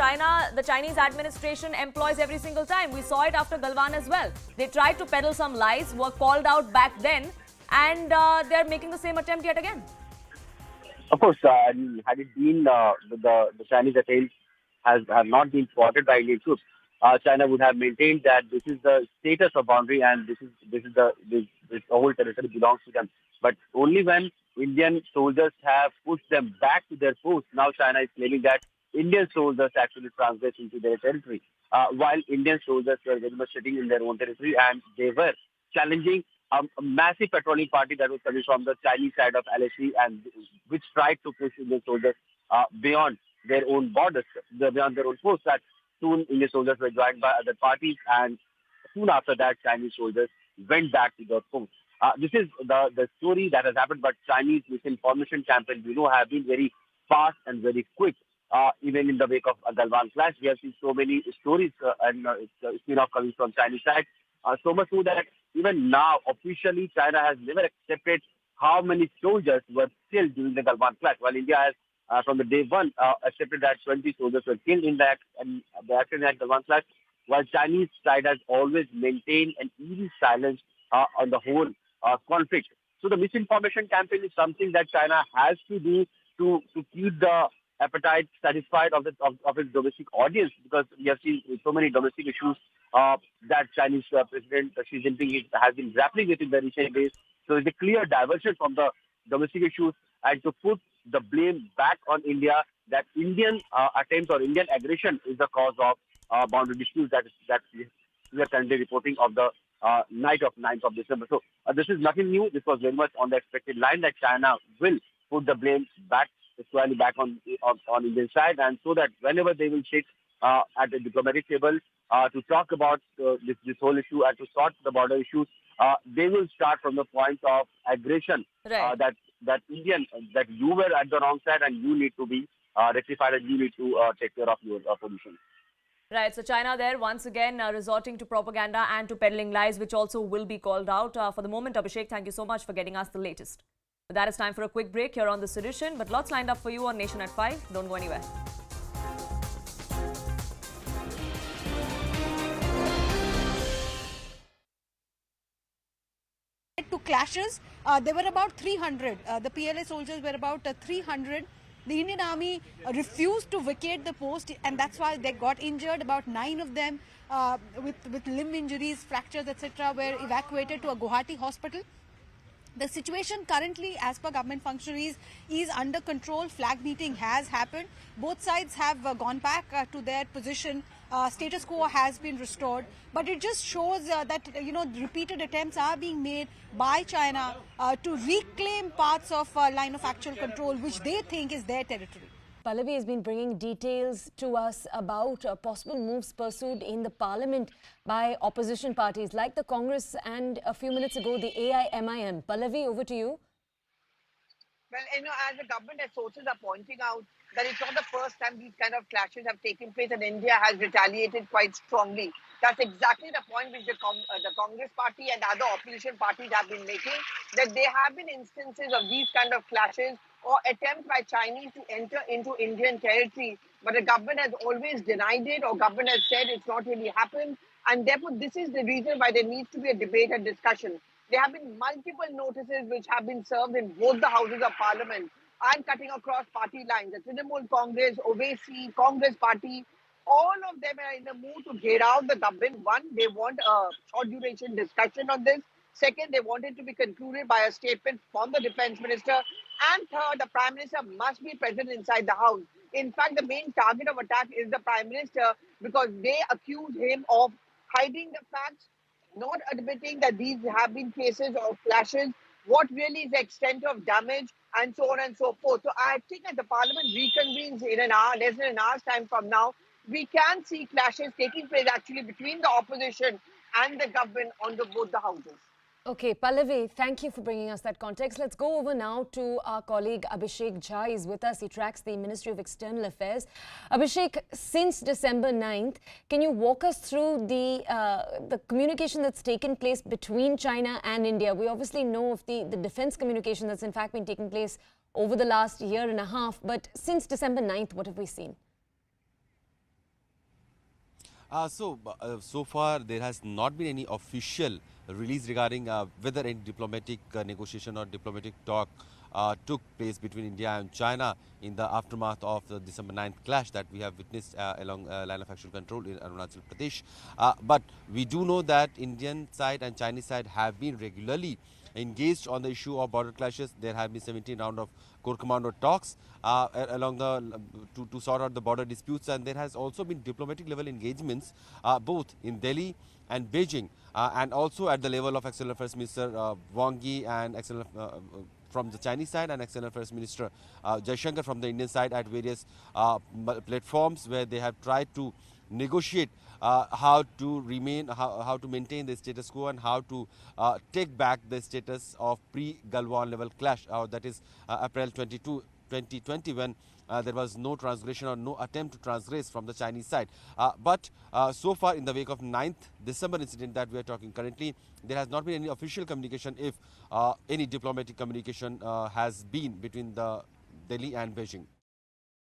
the Chinese administration employs every single time. We saw it after Galwan as well. They tried to peddle some lies, were called out back then, and they're making the same attempt yet again. Of course, had it been the Chinese attempt have not been thwarted by Indian troops, China would have maintained that this is the status of boundary and this whole territory belongs to them. But only when Indian soldiers have pushed them back to their posts, now China is claiming that Indian soldiers actually transgressed into their territory, while Indian soldiers were very much sitting in their own territory, and they were challenging a massive patrolling party that was coming from the Chinese side of LAC, and which tried to push Indian soldiers beyond their own borders, beyond their own posts. That soon Indian soldiers were joined by other parties, and soon after that, Chinese soldiers went back to their posts. This is the story that has happened, but Chinese misinformation campaign, have been very fast and very quick. Even in the wake of a Galwan clash, we have seen so many stories and spin-off coming from Chinese side. So much so that even now, officially, China has never accepted how many soldiers were killed during the Galwan clash, while India has, from the day one, accepted that 20 soldiers were killed in the action at Galwan clash, while Chinese side has always maintained an eerie silence on the whole conflict. So the misinformation campaign is something that China has to do to keep the appetite satisfied of its domestic audience, because we have seen so many domestic issues that Chinese President Xi Jinping has been grappling with in the recent days. So it's a clear diversion from the domestic issues and to put the blame back on India, that Indian attempt or Indian aggression is the cause of boundary disputes that we are currently reporting of the night of 9th of December. So this is nothing new. This was very much on the expected line that China will put the blame squarely back on Indian side, and so that whenever they will sit at the diplomatic table to talk about this whole issue and to sort the border issues, they will start from the point of aggression, right. that you were at the wrong side and you need to be rectified and you need to take care of your position. Right, so China there once again resorting to propaganda and to peddling lies, which also will be called out. For the moment, Abhishek, thank you so much for getting us the latest. But that is time for a quick break here on this edition, but lots lined up for you on Nation at 5. Don't go anywhere. To clashes, there were about 300. The PLA soldiers were about 300. The Indian Army refused to vacate the post, and that's why they got injured. About 9 of them with limb injuries, fractures, etc. were evacuated to a Guwahati hospital. The situation currently, as per government functionaries, is under control. Flag meeting has happened. Both sides have gone back to their position. Status quo has been restored. But it just shows that, repeated attempts are being made by China to reclaim parts of line of actual control, which they think is their territory. Pallavi has been bringing details to us about possible moves pursued in the parliament by opposition parties like the Congress and a few minutes ago the AIMIM. Pallavi, over to you. Well, as the government sources are pointing out, that it's not the first time these kind of clashes have taken place and India has retaliated quite strongly. That's exactly the point which the Congress party and other opposition parties have been making, that there have been instances of these kind of clashes or attempts by Chinese to enter into Indian territory, but the government has always denied it, or government has said it's not really happened, and therefore this is the reason why there needs to be a debate and discussion. There have been multiple notices which have been served in both the houses of parliament and cutting across party lines. The Trinamool Congress, Owaisi, Congress party, all of them are in the mood to get out the government. One, they want a short duration discussion on this. Second, they want it to be concluded by a statement from the defense minister. And third, the prime minister must be present inside the house. In fact, the main target of attack is the prime minister because they accuse him of hiding the facts, not admitting that these have been cases of clashes, what really is the extent of damage, and so on and so forth. So I think as the parliament reconvenes in an hour, less than an hour's time from now, we can see clashes taking place actually between the opposition and the government on both the houses. Okay, Pallavi, thank you for bringing us that context. Let's go over now to our colleague Abhishek Jha. He's with us. He tracks the Ministry of External Affairs. Abhishek, since December 9th, can you walk us through the communication that's taken place between China and India? We obviously know of the defense communication that's in fact been taking place over the last year and a half. But since December 9th, what have we seen? So far, there has not been any official release regarding whether any diplomatic negotiation or diplomatic talk took place between India and China in the aftermath of the December 9th clash that we have witnessed along line of actual control in Arunachal Pradesh. But we do know that Indian side and Chinese side have been regularly engaged on the issue of border clashes. There have been 17 rounds of core commando talks along the to sort out the border disputes, and there has also been diplomatic level engagements both in Delhi and Beijing, and also at the level of External Affairs Minister Wang Yi and from the Chinese side, and External Affairs Minister Jaishankar from the Indian side at various platforms where they have tried to negotiate how to maintain the status quo and how to take back the status of pre-Galwan level clash, that is April 22, 2020, when there was no transgression or no attempt to transgress from the Chinese side. But so far, in the wake of 9th December incident that we are talking currently, there has not been any official communication, if any diplomatic communication has been between the Delhi and Beijing.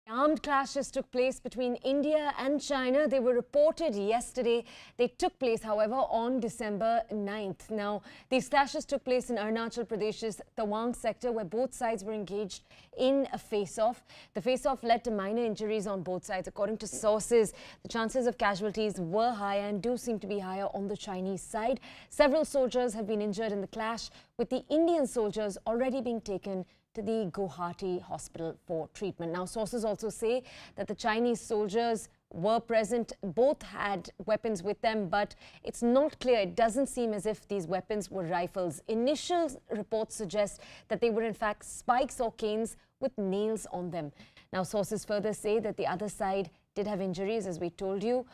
Armed clashes took place between India and China. They were reported yesterday. They took place, however, on December 9th. Now, these clashes took place in Arunachal Pradesh's Tawang sector, where both sides were engaged in a face-off. The face-off led to minor injuries on both sides. According to sources, the chances of casualties were higher and do seem to be higher on the Chinese side. Several soldiers have been injured in the clash, with the Indian soldiers already being taken to the Guwahati hospital for treatment. Now, sources also say that the Chinese soldiers were present. Both had weapons with them, but it's not clear. It doesn't seem as if these weapons were rifles. Initial reports suggest that they were in fact spikes or canes with nails on them. Now, sources further say that the other side did have injuries, as we told you.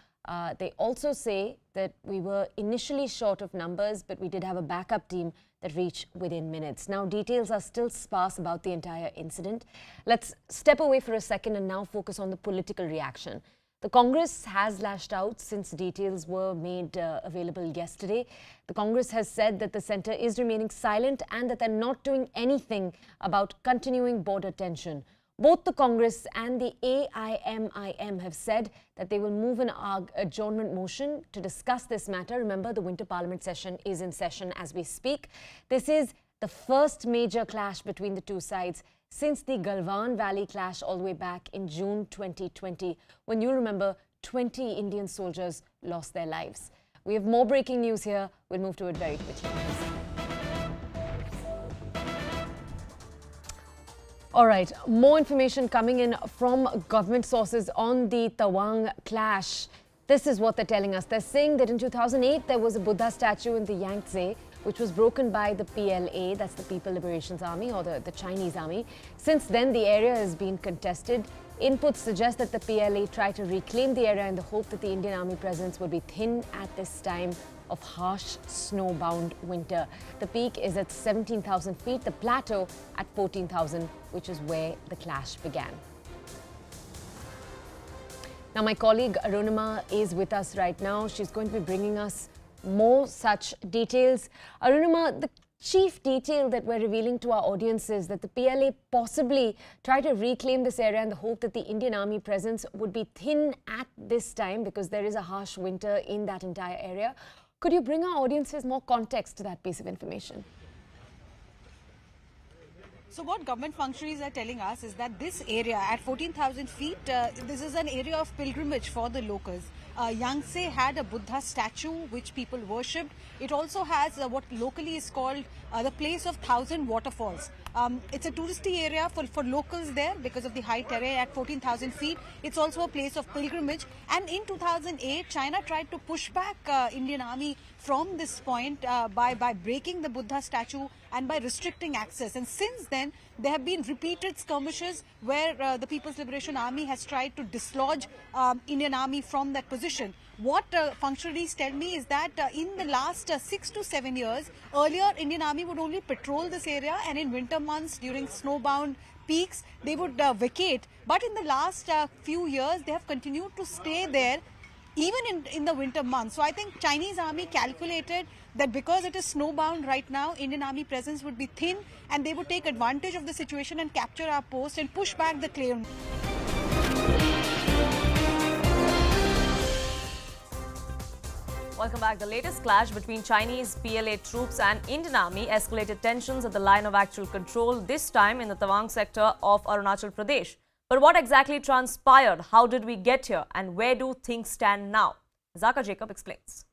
They also say that we were initially short of numbers, but we did have a backup team that reached within minutes. Now, details are still sparse about the entire incident. Let's step away for a second and now focus on the political reaction. The Congress has lashed out since details were made available yesterday. The Congress has said that the centre is remaining silent and that they're not doing anything about continuing border tension. Both the Congress and the AIMIM have said that they will move an adjournment motion to discuss this matter. Remember, the winter parliament session is in session as we speak. This is the first major clash between the two sides since the Galwan Valley clash all the way back in June 2020, when you remember 20 Indian soldiers lost their lives. We have more breaking news here. We'll move to it very quickly. All right, more information coming in from government sources on the Tawang clash. This is what they're telling us. They're saying that in 2008, there was a Buddha statue in the Yangtze, which was broken by the PLA, that's the People Liberation Army, or the Chinese army. Since then, the area has been contested. Inputs suggest that the PLA tried to reclaim the area in the hope that the Indian army presence would be thin at this time of harsh snowbound winter. The peak is at 17,000 feet, the plateau at 14,000, which is where the clash began. Now, my colleague Arunima is with us right now. She's going to be bringing us more such details. Arunima, the chief detail that we're revealing to our audience is that the PLA possibly tried to reclaim this area in the hope that the Indian army presence would be thin at this time because there is a harsh winter in that entire area. Could you bring our audiences more context to that piece of information? So what government functionaries are telling us is that this area at 14,000 feet, this is an area of pilgrimage for the locals. Yangtze had a Buddha statue which people worshipped. It also has what locally is called the place of 1,000 waterfalls. It's a touristy area for locals there because of the high terrain at 14,000 feet. It's also a place of pilgrimage. And in 2008, China tried to push back Indian Army from this point by breaking the Buddha statue and by restricting access. And since then, there have been repeated skirmishes where the People's Liberation Army has tried to dislodge Indian Army from that position. What functionaries tell me is that in the last 6 to 7 years, earlier Indian Army would only patrol this area, and in winter months during snowbound peaks, they would vacate. But in the last few years, they have continued to stay there even in the winter months. So I think Chinese army calculated that because it is snowbound right now, Indian army presence would be thin, and they would take advantage of the situation and capture our post and push back the claim. Welcome back. The latest clash between Chinese PLA troops and Indian Army escalated tensions at the line of actual control, this time in the Tawang sector of Arunachal Pradesh. But what exactly transpired? How did we get here? And where do things stand now? Zaka Jacob explains.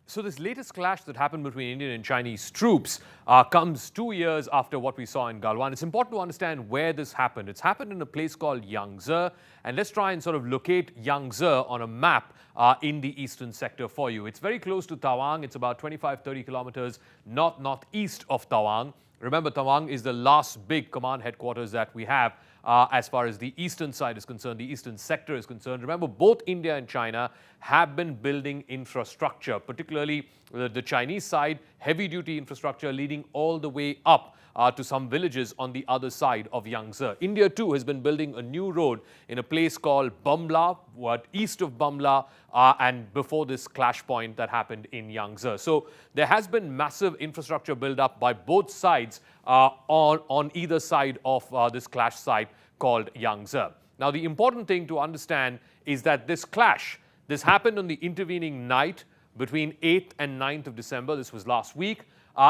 So this latest clash that happened between Indian and Chinese troops comes 2 years after what we saw in Galwan. It's important to understand where this happened. It's happened in a place called year.The, and let's try and sort of locate year.The on a map in the eastern sector for you. It's very close to Tawang. It's about 25-30 kilometers northeast of Tawang. Remember, Tawang is the last big command headquarters that we have as far as the eastern side is concerned, the eastern sector is concerned. Remember, both India and China have been building infrastructure, particularly the Chinese side, heavy-duty infrastructure leading all the way up to some villages on the other side of year.The. India too has been building a new road in a place called Bamla, east of Bamla, and before this clash point that happened in year.The. So there has been massive infrastructure build up by both sides on either side of this clash site called year.The. Now the important thing to understand is that this clash, this happened on the intervening night between 8th and 9th of December. This was last week.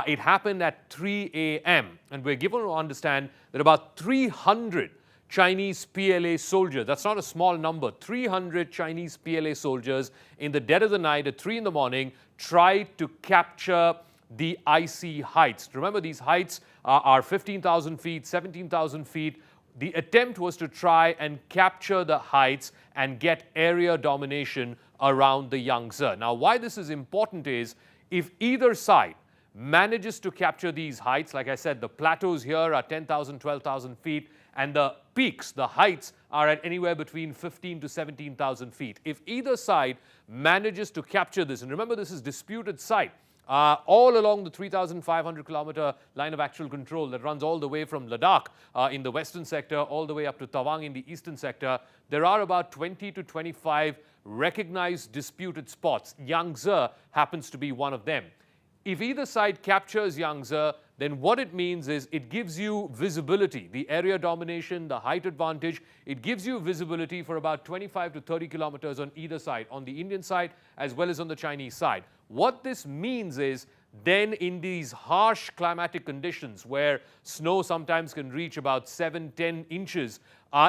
It happened at 3 a.m. and we're given to understand that about 300 Chinese PLA soldiers, that's not a small number, 300 Chinese PLA soldiers in the dead of the night at 3 in the morning tried to capture the icy heights. Remember, these heights are 15,000 feet, 17,000 feet. The attempt was to try and capture the heights and get area domination around the year.The. Now, why this is important is if either side manages to capture these heights, like I said, the plateaus here are 10,000, 12,000 feet, and the peaks, the heights, are at anywhere between 15 to 17,000 feet. If either side manages to capture this, and remember this is disputed site, all along the 3,500 kilometer line of actual control that runs all the way from Ladakh in the western sector all the way up to Tawang in the eastern sector, there are about 20 to 25 recognized disputed spots. year.The happens to be one of them. If either side captures year.The, then what it means is it gives you visibility, the area domination, the height advantage. It gives you visibility for about 25 to 30 kilometers on either side, on the Indian side as well as on the Chinese side. What this means is then in these harsh climatic conditions where snow sometimes can reach about 7-10 inches,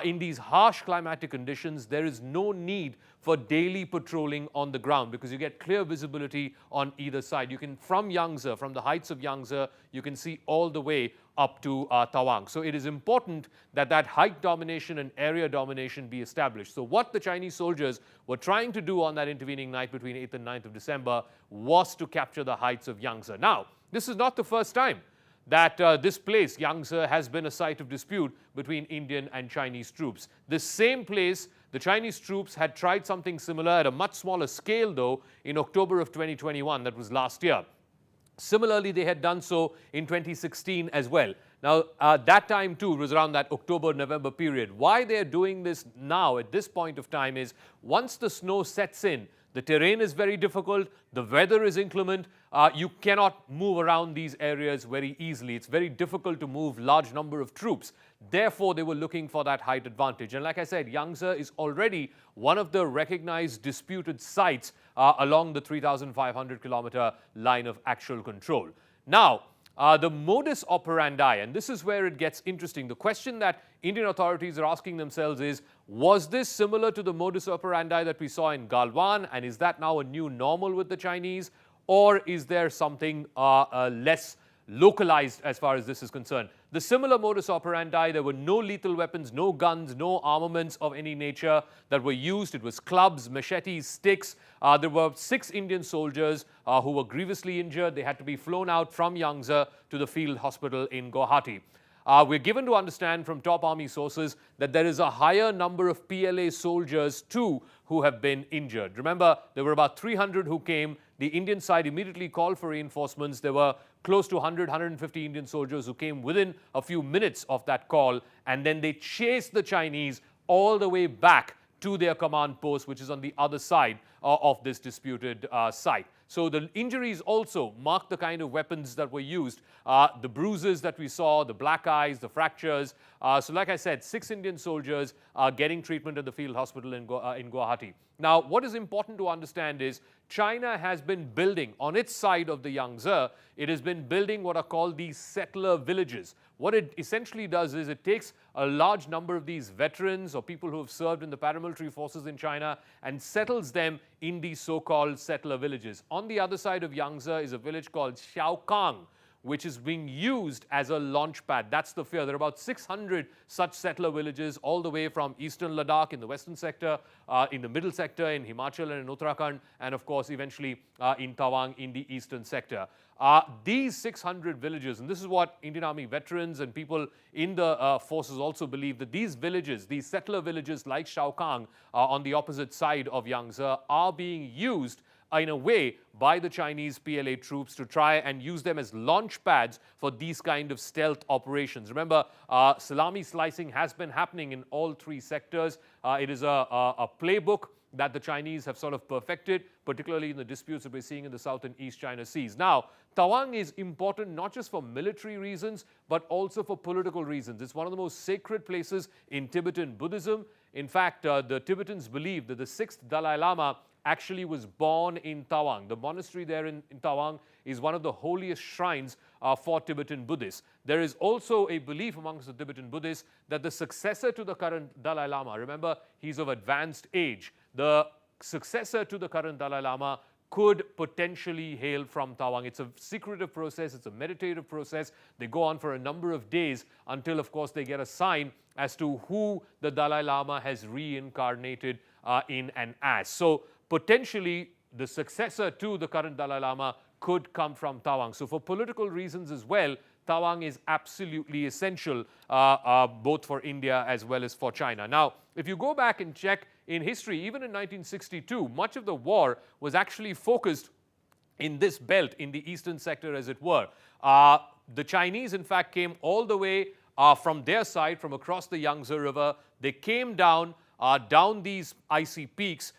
in these harsh climatic conditions, there is no need for daily patrolling on the ground because you get clear visibility on either side. You can, from year.The, from the heights of year.The, you can see all the way up to Tawang. So it is important that that height domination and area domination be established. So what the Chinese soldiers were trying to do on that intervening night between 8th and 9th of December was to capture the heights of year.The. Now, this is not the first time that this place, year.The, has been a site of dispute between Indian and Chinese troops. This same place, the Chinese troops had tried something similar at a much smaller scale, though, in October of 2021, that was last year. Similarly, they had done so in 2016 as well. Now, that time too was around that October-November period. Why they're doing this now at this point of time is once the snow sets in, the terrain is very difficult, the weather is inclement, you cannot move around these areas very easily. It's very difficult to move large number of troops. Therefore, they were looking for that height advantage. And like I said, year.The is already one of the recognized disputed sites along the 3,500 kilometer line of actual control. Now, the modus operandi, and this is where it gets interesting. The question that Indian authorities are asking themselves is, was this similar to the modus operandi that we saw in Galwan, and is that now a new normal with the Chinese, or is there something less localized as far as this is concerned? The similar modus operandi, there were no lethal weapons, no guns, no armaments of any nature that were used. It was clubs, machetes, sticks. There were 6 Indian soldiers who were grievously injured. They had to be flown out from Yangtze to the field hospital in Guwahati. We're given to understand from top army sources that there is a higher number of PLA soldiers too who have been injured. Remember, there were about 300 who came. The Indian side immediately called for reinforcements. There were close to 100, 150 Indian soldiers who came within a few minutes of that call, and then they chased the Chinese all the way back to their command post, which is on the other side of this disputed site. So the injuries also mark the kind of weapons that were used, the bruises that we saw, the black eyes, the fractures. So like I said, 6 Indian soldiers are getting treatment at the field hospital in Guwahati. Now, what is important to understand is China has been building on its side of the Yangtze, it has been building what are called these settler villages. What it essentially does is it takes a large number of these veterans or people who have served in the paramilitary forces in China and settles them in these so-called settler villages. On the other side of Yangtze is a village called Xiaokang, which is being used as a launch pad. That's the fear. There are about 600 such settler villages all the way from eastern Ladakh in the western sector, in the middle sector, in Himachal and in Uttarakhand, and of course eventually in Tawang in the eastern sector. These 600 villages, and this is what Indian Army veterans and people in the forces also believe, that these villages, these settler villages like Xiaokang on the opposite side of Yangtze are being used in a way by the Chinese PLA troops to try and use them as launch pads for these kind of stealth operations. Remember, salami slicing has been happening in all 3 sectors. It is a playbook that the Chinese have sort of perfected, particularly in the disputes that we're seeing in the South and East China Seas. Now, Tawang is important not just for military reasons, but also for political reasons. It's one of the most sacred places in Tibetan Buddhism. In fact, the Tibetans believe that the 6th Dalai Lama actually was born in Tawang. The monastery there in Tawang is one of the holiest shrines for Tibetan Buddhists. There is also a belief amongst the Tibetan Buddhists that the successor to the current Dalai Lama, remember, he's of advanced age, the successor to the current Dalai Lama could potentially hail from Tawang. It's a secretive process, it's a meditative process. They go on for a number of days until, of course, they get a sign as to who the Dalai Lama has reincarnated in and as. So potentially, the successor to the current Dalai Lama could come from Tawang. So for political reasons as well, Tawang is absolutely essential, both for India as well as for China. Now, if you go back and check in history, even in 1962, much of the war was actually focused in this belt, in the eastern sector, as it were. The Chinese, in fact, came all the way from their side, from across the Yangtze River. They came down these icy peaks,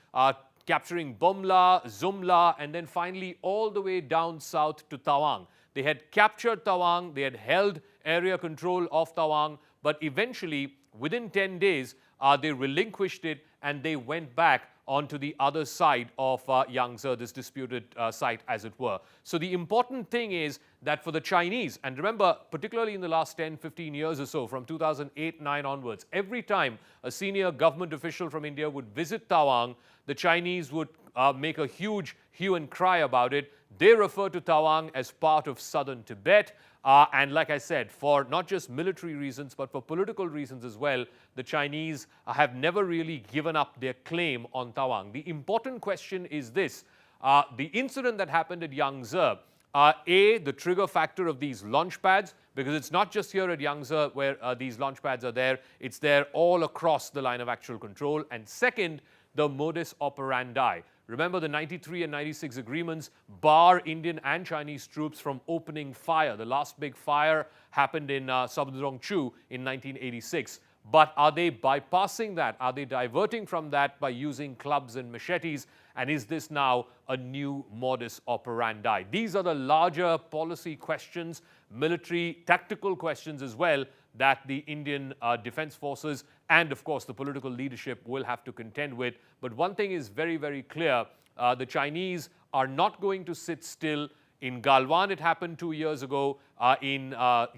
capturing Bomla, Zumla, and then finally all the way down south to Tawang. They had captured Tawang, they had held area control of Tawang, but eventually, within 10 days, they relinquished it and they went back onto the other side of Yangtze, this disputed site, as it were. So the important thing is that for the Chinese, and remember, particularly in the last 10, 15 years or so, from 2008-9 onwards, every time a senior government official from India would visit Tawang, the Chinese would make a huge hue and cry about it. They refer to Tawang as part of southern Tibet. And like I said, for not just military reasons, but for political reasons as well, the Chinese have never really given up their claim on Tawang. The important question is this. The incident that happened at Yangtze, the trigger factor of these launch pads, because it's not just here at Yangtze where these launch pads are there, it's there all across the line of actual control. And second, the modus operandi. Remember, the 93 and 96 agreements bar Indian and Chinese troops from opening fire. The last big fire happened in Sabudrongchu in 1986. But are they bypassing that? Are they diverting from that by using clubs and machetes? And is this now a new modus operandi? These are the larger policy questions, military, tactical questions as well, that the Indian defense forces and, of course, the political leadership will have to contend with. But one thing is very, very clear. The Chinese are not going to sit still In Galwan, it happened 2 years ago. In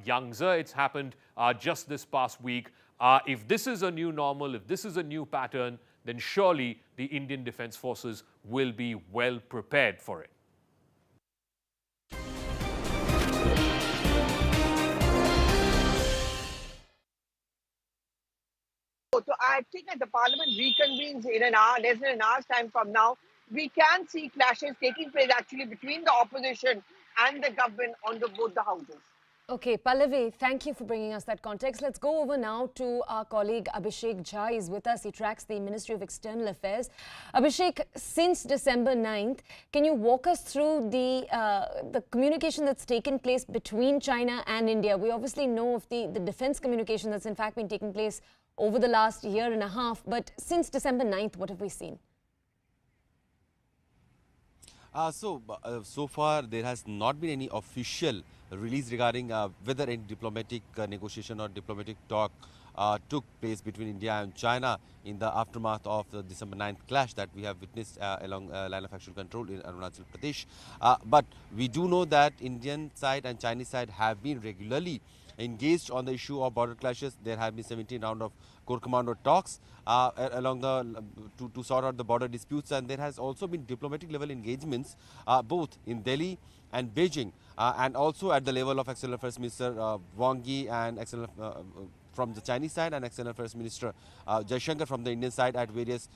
Yangtze, it's happened just this past week. If this is a new normal, if this is a new pattern, then surely the Indian Defence Forces will be well prepared for it. So I think that the Parliament reconvenes in an hour, less than an hour's time from now. We can see clashes taking place actually between the opposition and the government on both the houses. Okay, Pallavi, thank you for bringing us that context. Let's go over now to our colleague Abhishek Jha. He's with us. He tracks the Ministry of External Affairs. Abhishek, since December 9th, can you walk us through the communication that's taken place between China and India? We obviously know of the defense communication that's in fact been taking place over the last year and a half. But since December 9th, what have we seen? So far, there has not been any official release regarding whether any diplomatic negotiation or diplomatic talk took place between India and China in the aftermath of the December 9th clash that we have witnessed along line of actual control in Arunachal Pradesh. But we do know that Indian side and Chinese side have been regularly engaged on the issue of border clashes. There have been 17 rounds of core commando talks along to sort out the border disputes, and there has also been diplomatic level engagements both in Delhi and Beijing, and also at the level of External Affairs Minister Wang Yi and from the Chinese side, and External Affairs Minister Jaishankar from the Indian side at various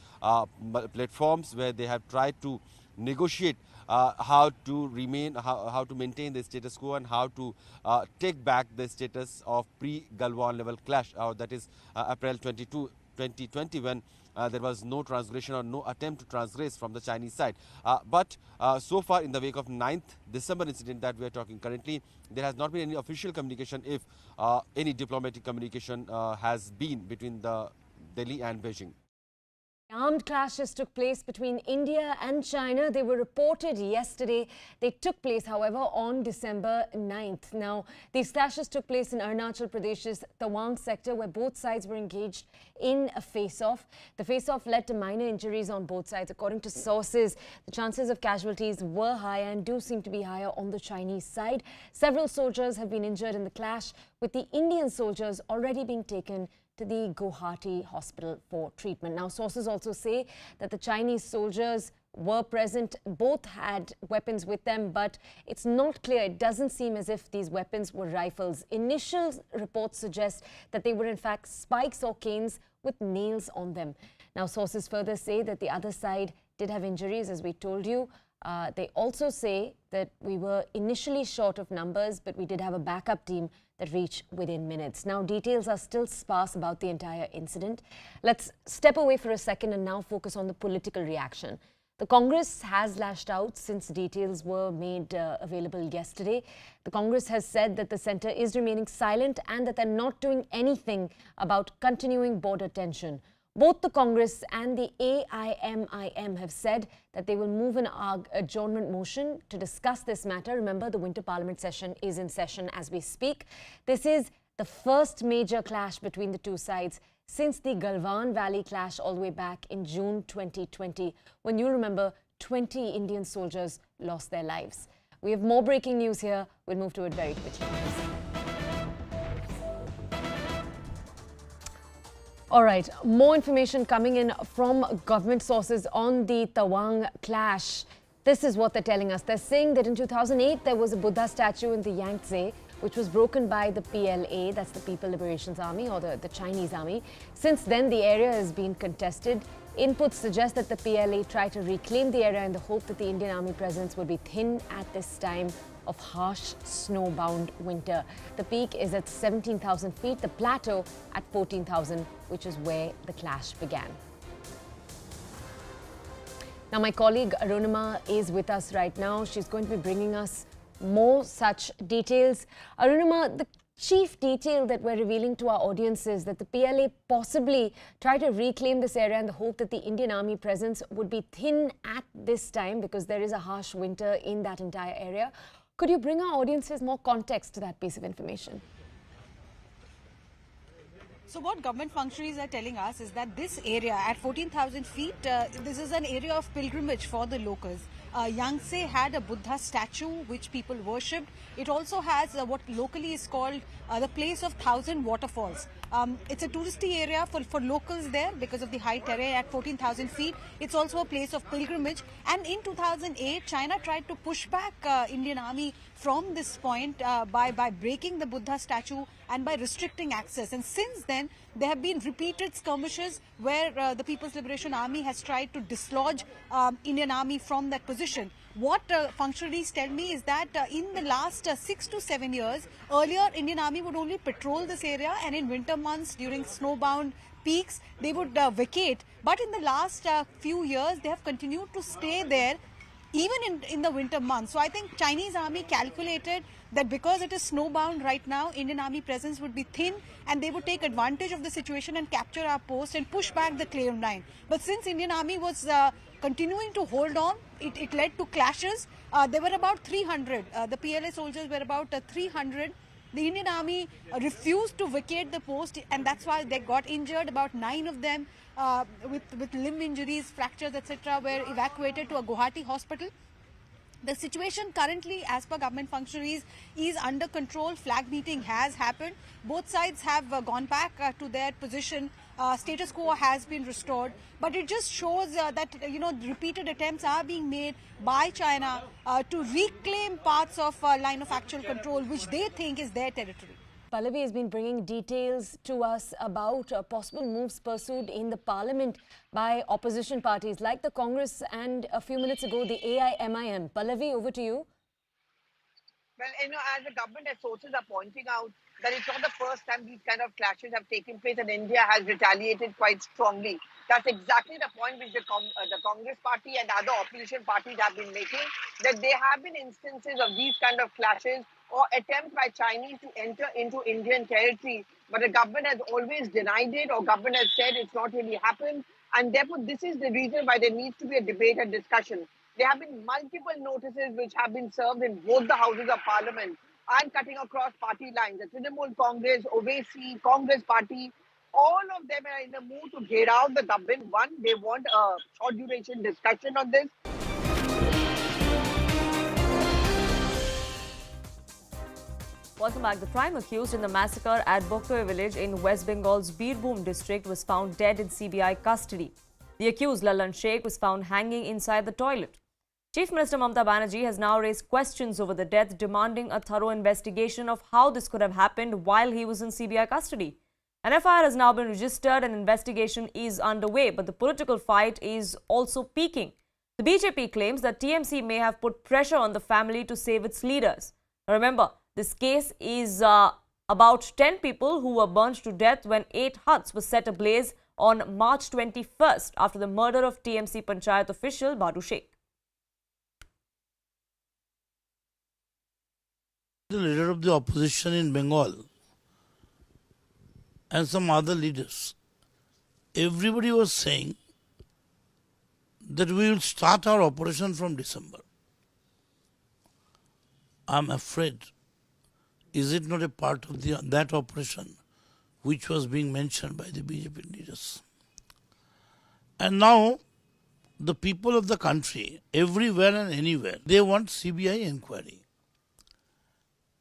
platforms where they have tried to negotiate how to maintain the status quo and how to take back the status of pre-Galwan level clash, that is April 22, 2020, when there was no transgression or no attempt to transgress from the Chinese side. But so far, in the wake of 9th December incident that we are talking currently, there has not been any official communication, if any diplomatic communication has been between the Delhi and Beijing. Armed clashes took place between India and China. They were reported yesterday. They took place, however, on December 9th. Now, these clashes took place in Arunachal Pradesh's Tawang sector, where both sides were engaged in a face-off. The face-off led to minor injuries on both sides. According to sources, the chances of casualties were higher and do seem to be higher on the Chinese side. Several soldiers have been injured in the clash, with the Indian soldiers already being taken to the Guwahati hospital for treatment. Now, sources also say that the Chinese soldiers were present. Both had weapons with them, but it's not clear. It doesn't seem as if these weapons were rifles. Initial reports suggest that they were in fact spikes or canes with nails on them. Now, sources further say that the other side did have injuries, as we told you. They also say that we were initially short of numbers, but we did have a backup team that reached within minutes. Now, details are still sparse about the entire incident. Let's step away for a second and now focus on the political reaction. The Congress has lashed out since details were made available yesterday. The Congress has said that the centre is remaining silent and that they're not doing anything about continuing border tension. Both the Congress and the AIMIM have said that they will move an adjournment motion to discuss this matter. Remember, the winter parliament session is in session as we speak. This is the first major clash between the two sides since the Galwan Valley clash all the way back in June 2020, when you remember 20 Indian soldiers lost their lives. We have more breaking news here. We'll move to it very quickly. All right, more information coming in from government sources on the Tawang clash. This is what they're telling us. They're saying that in 2008, there was a Buddha statue in the Yangtze, which was broken by the PLA, that's the People Liberation Army, or the Chinese army. Since then, the area has been contested. Inputs suggest that the PLA tried to reclaim the area in the hope that the Indian army presence would be thin at this time of harsh snowbound winter. The peak is at 17,000 feet, the plateau at 14,000, which is where the clash began. Now, my colleague Arunima is with us right now. She's going to be bringing us more such details. Arunima, the chief detail that we're revealing to our audience is that the PLA possibly tried to reclaim this area in the hope that the Indian army presence would be thin at this time because there is a harsh winter in that entire area. Could you bring our audiences more context to that piece of information? So what government functionaries are telling us is that this area at 14,000 feet, this is an area of pilgrimage for the locals. Yangtze had a Buddha statue which people worshipped. It also has what locally is called the place of 1,000 waterfalls. It's a touristy area for locals there because of the high terrain at 14,000 feet. It's also a place of pilgrimage. And in 2008, China tried to push back Indian Army from this point by breaking the Buddha statue and by restricting access. And since then, there have been repeated skirmishes where the People's Liberation Army has tried to dislodge Indian Army from that position. What functionaries tell me is that in the last 6 to 7 years, earlier Indian Army would only patrol this area, and in winter months during snowbound peaks, they would vacate. But in the last few years, they have continued to stay there even in the winter months. So I think Chinese army calculated that because it is snowbound right now, Indian army presence would be thin and they would take advantage of the situation and capture our post and push back the claim line. But since Indian army was continuing to hold on, it led to clashes. There were about 300. The PLA soldiers were about 300. The Indian army refused to vacate the post, and that's why they got injured. About 9 of them with limb injuries, fractures, etc. were evacuated to a Guwahati hospital. The situation currently, as per government functionaries, is under control. Flag meeting has happened. Both sides have gone back to their position. Status quo has been restored. But it just shows that, repeated attempts are being made by China to reclaim parts of line of actual control, which they think is their territory. Pallavi has been bringing details to us about possible moves pursued in the parliament by opposition parties like the Congress and a few minutes ago the AIMIM. Pallavi, over to you. Well, as the government sources are pointing out, that it's not the first time these kind of clashes have taken place and India has retaliated quite strongly. That's exactly the point which the Congress party and other opposition parties have been making, that there have been instances of these kind of clashes or attempts by Chinese to enter into Indian territory, but the government has always denied it, or government has said it's not really happened, and therefore this is the reason why there needs to be a debate and discussion. There have been multiple notices which have been served in both the houses of parliament and cutting across party lines. The Trinamool Congress, Owaisi, Congress party, all of them are in the mood to get out the government. One, they want a short duration discussion on this. Welcome back. The prime accused in the massacre at Boktoy village in West Bengal's Birbhum district was found dead in CBI custody. The accused, Lalan Sheikh, was found hanging inside the toilet. Chief Minister Mamata Banerjee has now raised questions over the death, demanding a thorough investigation of how this could have happened while he was in CBI custody. An FIR has now been registered and investigation is underway, but the political fight is also peaking. The BJP claims that TMC may have put pressure on the family to save its leaders. Now remember, this case is about 10 people who were burnt to death when 8 huts were set ablaze on March 21st after the murder of TMC Panchayat official Badu Sheikh. The leader of the opposition in Bengal and some other leaders, everybody was saying that we will start our operation from December. I'm afraid, is it not a part of that operation which was being mentioned by the BJP leaders? And now, the people of the country, everywhere and anywhere, they want CBI inquiry.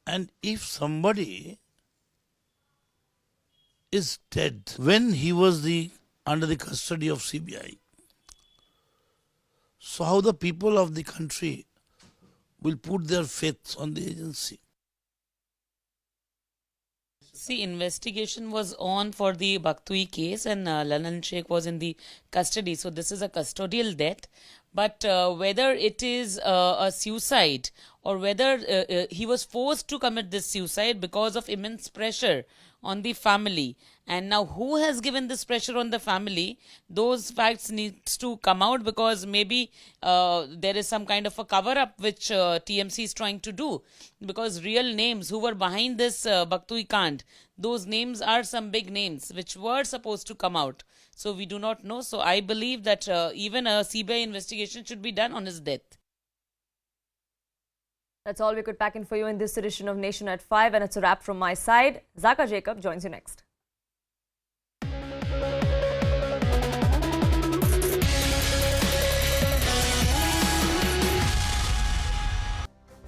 And if somebody is dead when he was under the custody of CBI, so how the people of the country will put their faith on the agency? See, investigation was on for the Bhaktui case and Lalan Sheikh was in the custody. So this is a custodial death. But whether it is a suicide or whether he was forced to commit this suicide because of immense pressure on the family. And now who has given this pressure on the family? Those facts needs to come out, because maybe there is some kind of a cover-up which TMC is trying to do. Because real names who were behind this Bhaktui Kand, those names are some big names which were supposed to come out. So we do not know. So I believe that even a CBI investigation should be done on his death. That's all we could pack in for you in this edition of Nation at 5, and it's a wrap from my side. Zaka Jacob joins you next.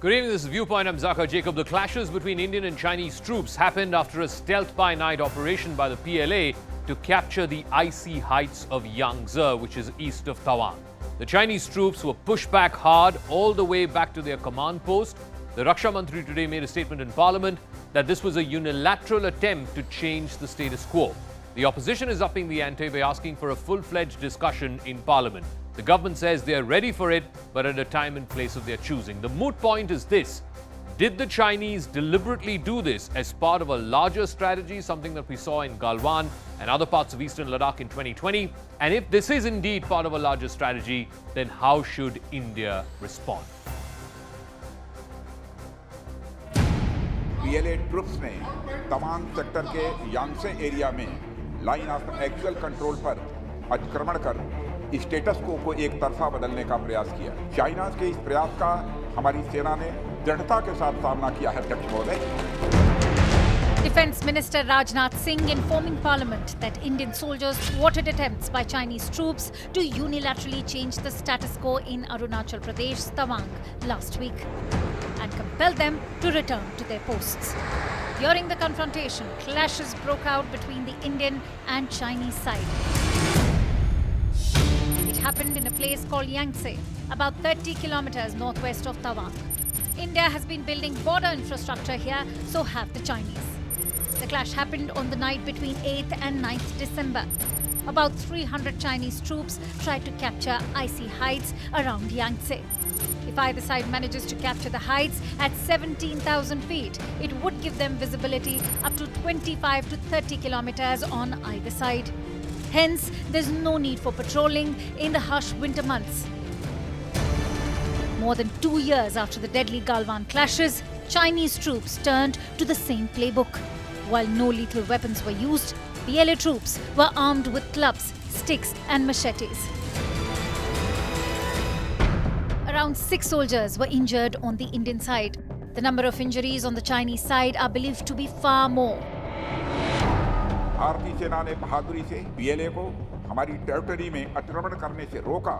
Good evening, this is Viewpoint. I'm Zakir Jacob. The clashes between Indian and Chinese troops happened after a stealth-by-night operation by the PLA to capture the icy heights of Yangtze, which is east of Tawang. The Chinese troops were pushed back hard all the way back to their command post. The Raksha Mantri today made a statement in Parliament that this was a unilateral attempt to change the status quo. The opposition is upping the ante by asking for a full-fledged discussion in Parliament. The government says they are ready for it, but at a time and place of their choosing. The moot point is this: did the Chinese deliberately do this as part of a larger strategy, something that we saw in Galwan and other parts of eastern Ladakh in 2020? And if this is indeed part of a larger strategy, then how should India respond? PLA troops ने Tawang sector के यांगसे area में line of actual control पर अतिक्रमण कर status को एक तरफा बदलने का प्रयास किया। चाइना के इस प्रयास का हमारी सेना ने दृढ़ता के साथ सामना किया है, अध्यक्ष महोदय। Defence Minister Rajnath Singh informing Parliament that Indian soldiers thwarted attempts by Chinese troops to unilaterally change the status quo in Arunachal Pradesh, Tawang, last week and compelled them to return to their posts. During the confrontation, clashes broke out between the Indian and Chinese side. It happened in a place called Yangtze, about 30 kilometers northwest of Tawang. India has been building border infrastructure here, so have the Chinese. The clash happened on the night between 8th and 9th December. About 300 Chinese troops tried to capture icy heights around Yangtze. If either side manages to capture the heights at 17,000 feet, it would give them visibility up to 25 to 30 kilometers on either side. Hence, there's no need for patrolling in the harsh winter months. More than 2 years after the deadly Galwan clashes, Chinese troops turned to the same playbook. While no lethal weapons were used, PLA troops were armed with clubs, sticks and machetes. Around 6 soldiers were injured on the Indian side. The number of injuries on the Chinese side are believed to be far more. भारतीय सेना ने बहादुरी से PLA को हमारी territory में अतिक्रमण करने से रोका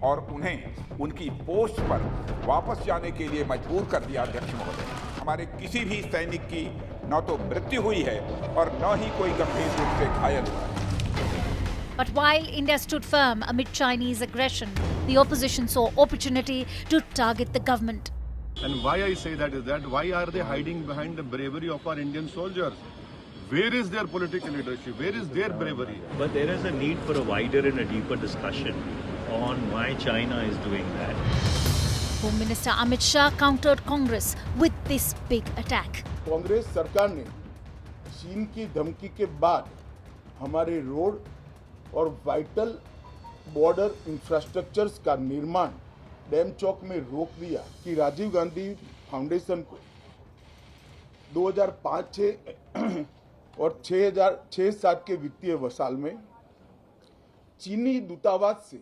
और उन्हें उनकी पोस्ट पर वापस जाने के लिए मजबूर कर दिया, अध्यक्ष महोदय। हमारे किसी भी सैनिक की न तो मृत्यु हुई है और न ही कोई गंभीर रूप से घायल हुआ है। But while India stood firm amid Chinese aggression, the opposition saw opportunity to target the government. And why I say that is that why are they hiding behind the bravery of our Indian soldiers? Where is their political leadership? Where is their bravery? But there is a need for a wider and a deeper discussion on why China is doing that. Home Minister Amit Shah countered Congress with this big attack. Congress सरकार ने चीन की धमकी के बाद हमारे road और vital border infrastructures का निर्माण डैम चौक में रोक दिया कि राजीव गांधी फाउंडेशन को 2005-6 और 6-7 के वित्तीय वर्षाल में चीनी दूतावास से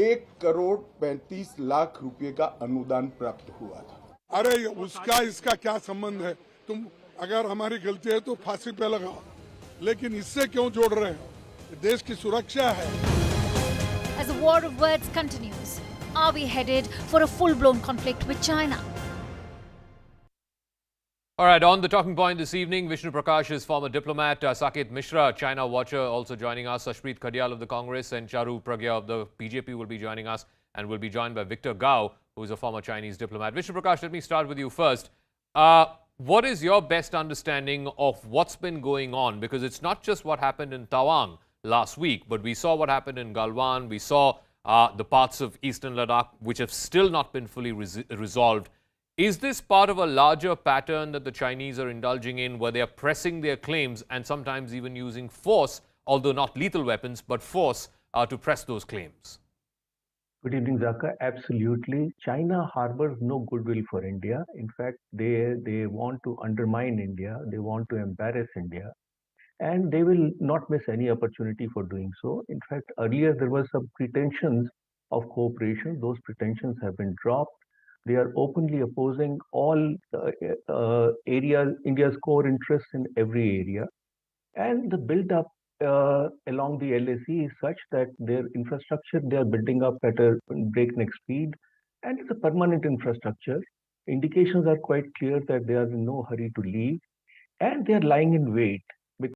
1,35,00,000 रुपए का अनुदान प्राप्त हुआ था। अरे उसका इसका क्या संबंध है? तुम अगर हमारी गलती है तो फांसी पे लगाओ, लेकिन इससे क्यों जोड़ रहे हो? देश की सुरक्षा है। As the war of words continues, are we headed for a full-blown conflict with China? All right, on the talking point this evening, Vishnu Prakash is former diplomat, Saket Mishra, China watcher, also joining us, Ashpreet Khadial of the Congress, and Charu Pragya of the BJP will be joining us, and will be joined by Victor Gao, who is a former Chinese diplomat. Vishnu Prakash, let me start with you first. What is your best understanding of what's been going on? Because it's not just what happened in Tawang last week, but we saw what happened in Galwan, we saw the parts of eastern Ladakh which have still not been fully resolved. Is this part of a larger pattern that the Chinese are indulging in, where they are pressing their claims and sometimes even using force, although not lethal weapons, but force to press those claims? Good evening, Zaka. Absolutely. China harbors no goodwill for India. In fact, they want to undermine India. They want to embarrass India. And they will not miss any opportunity for doing so. In fact, earlier there were some pretensions of cooperation. Those pretensions have been dropped. They are openly opposing all areas, India's core interests in every area. And the build-up along the LAC is such that their infrastructure they are building up at a breakneck speed. and it's a permanent infrastructure. Indications are quite clear that they are in no hurry to leave, and they are lying in wait.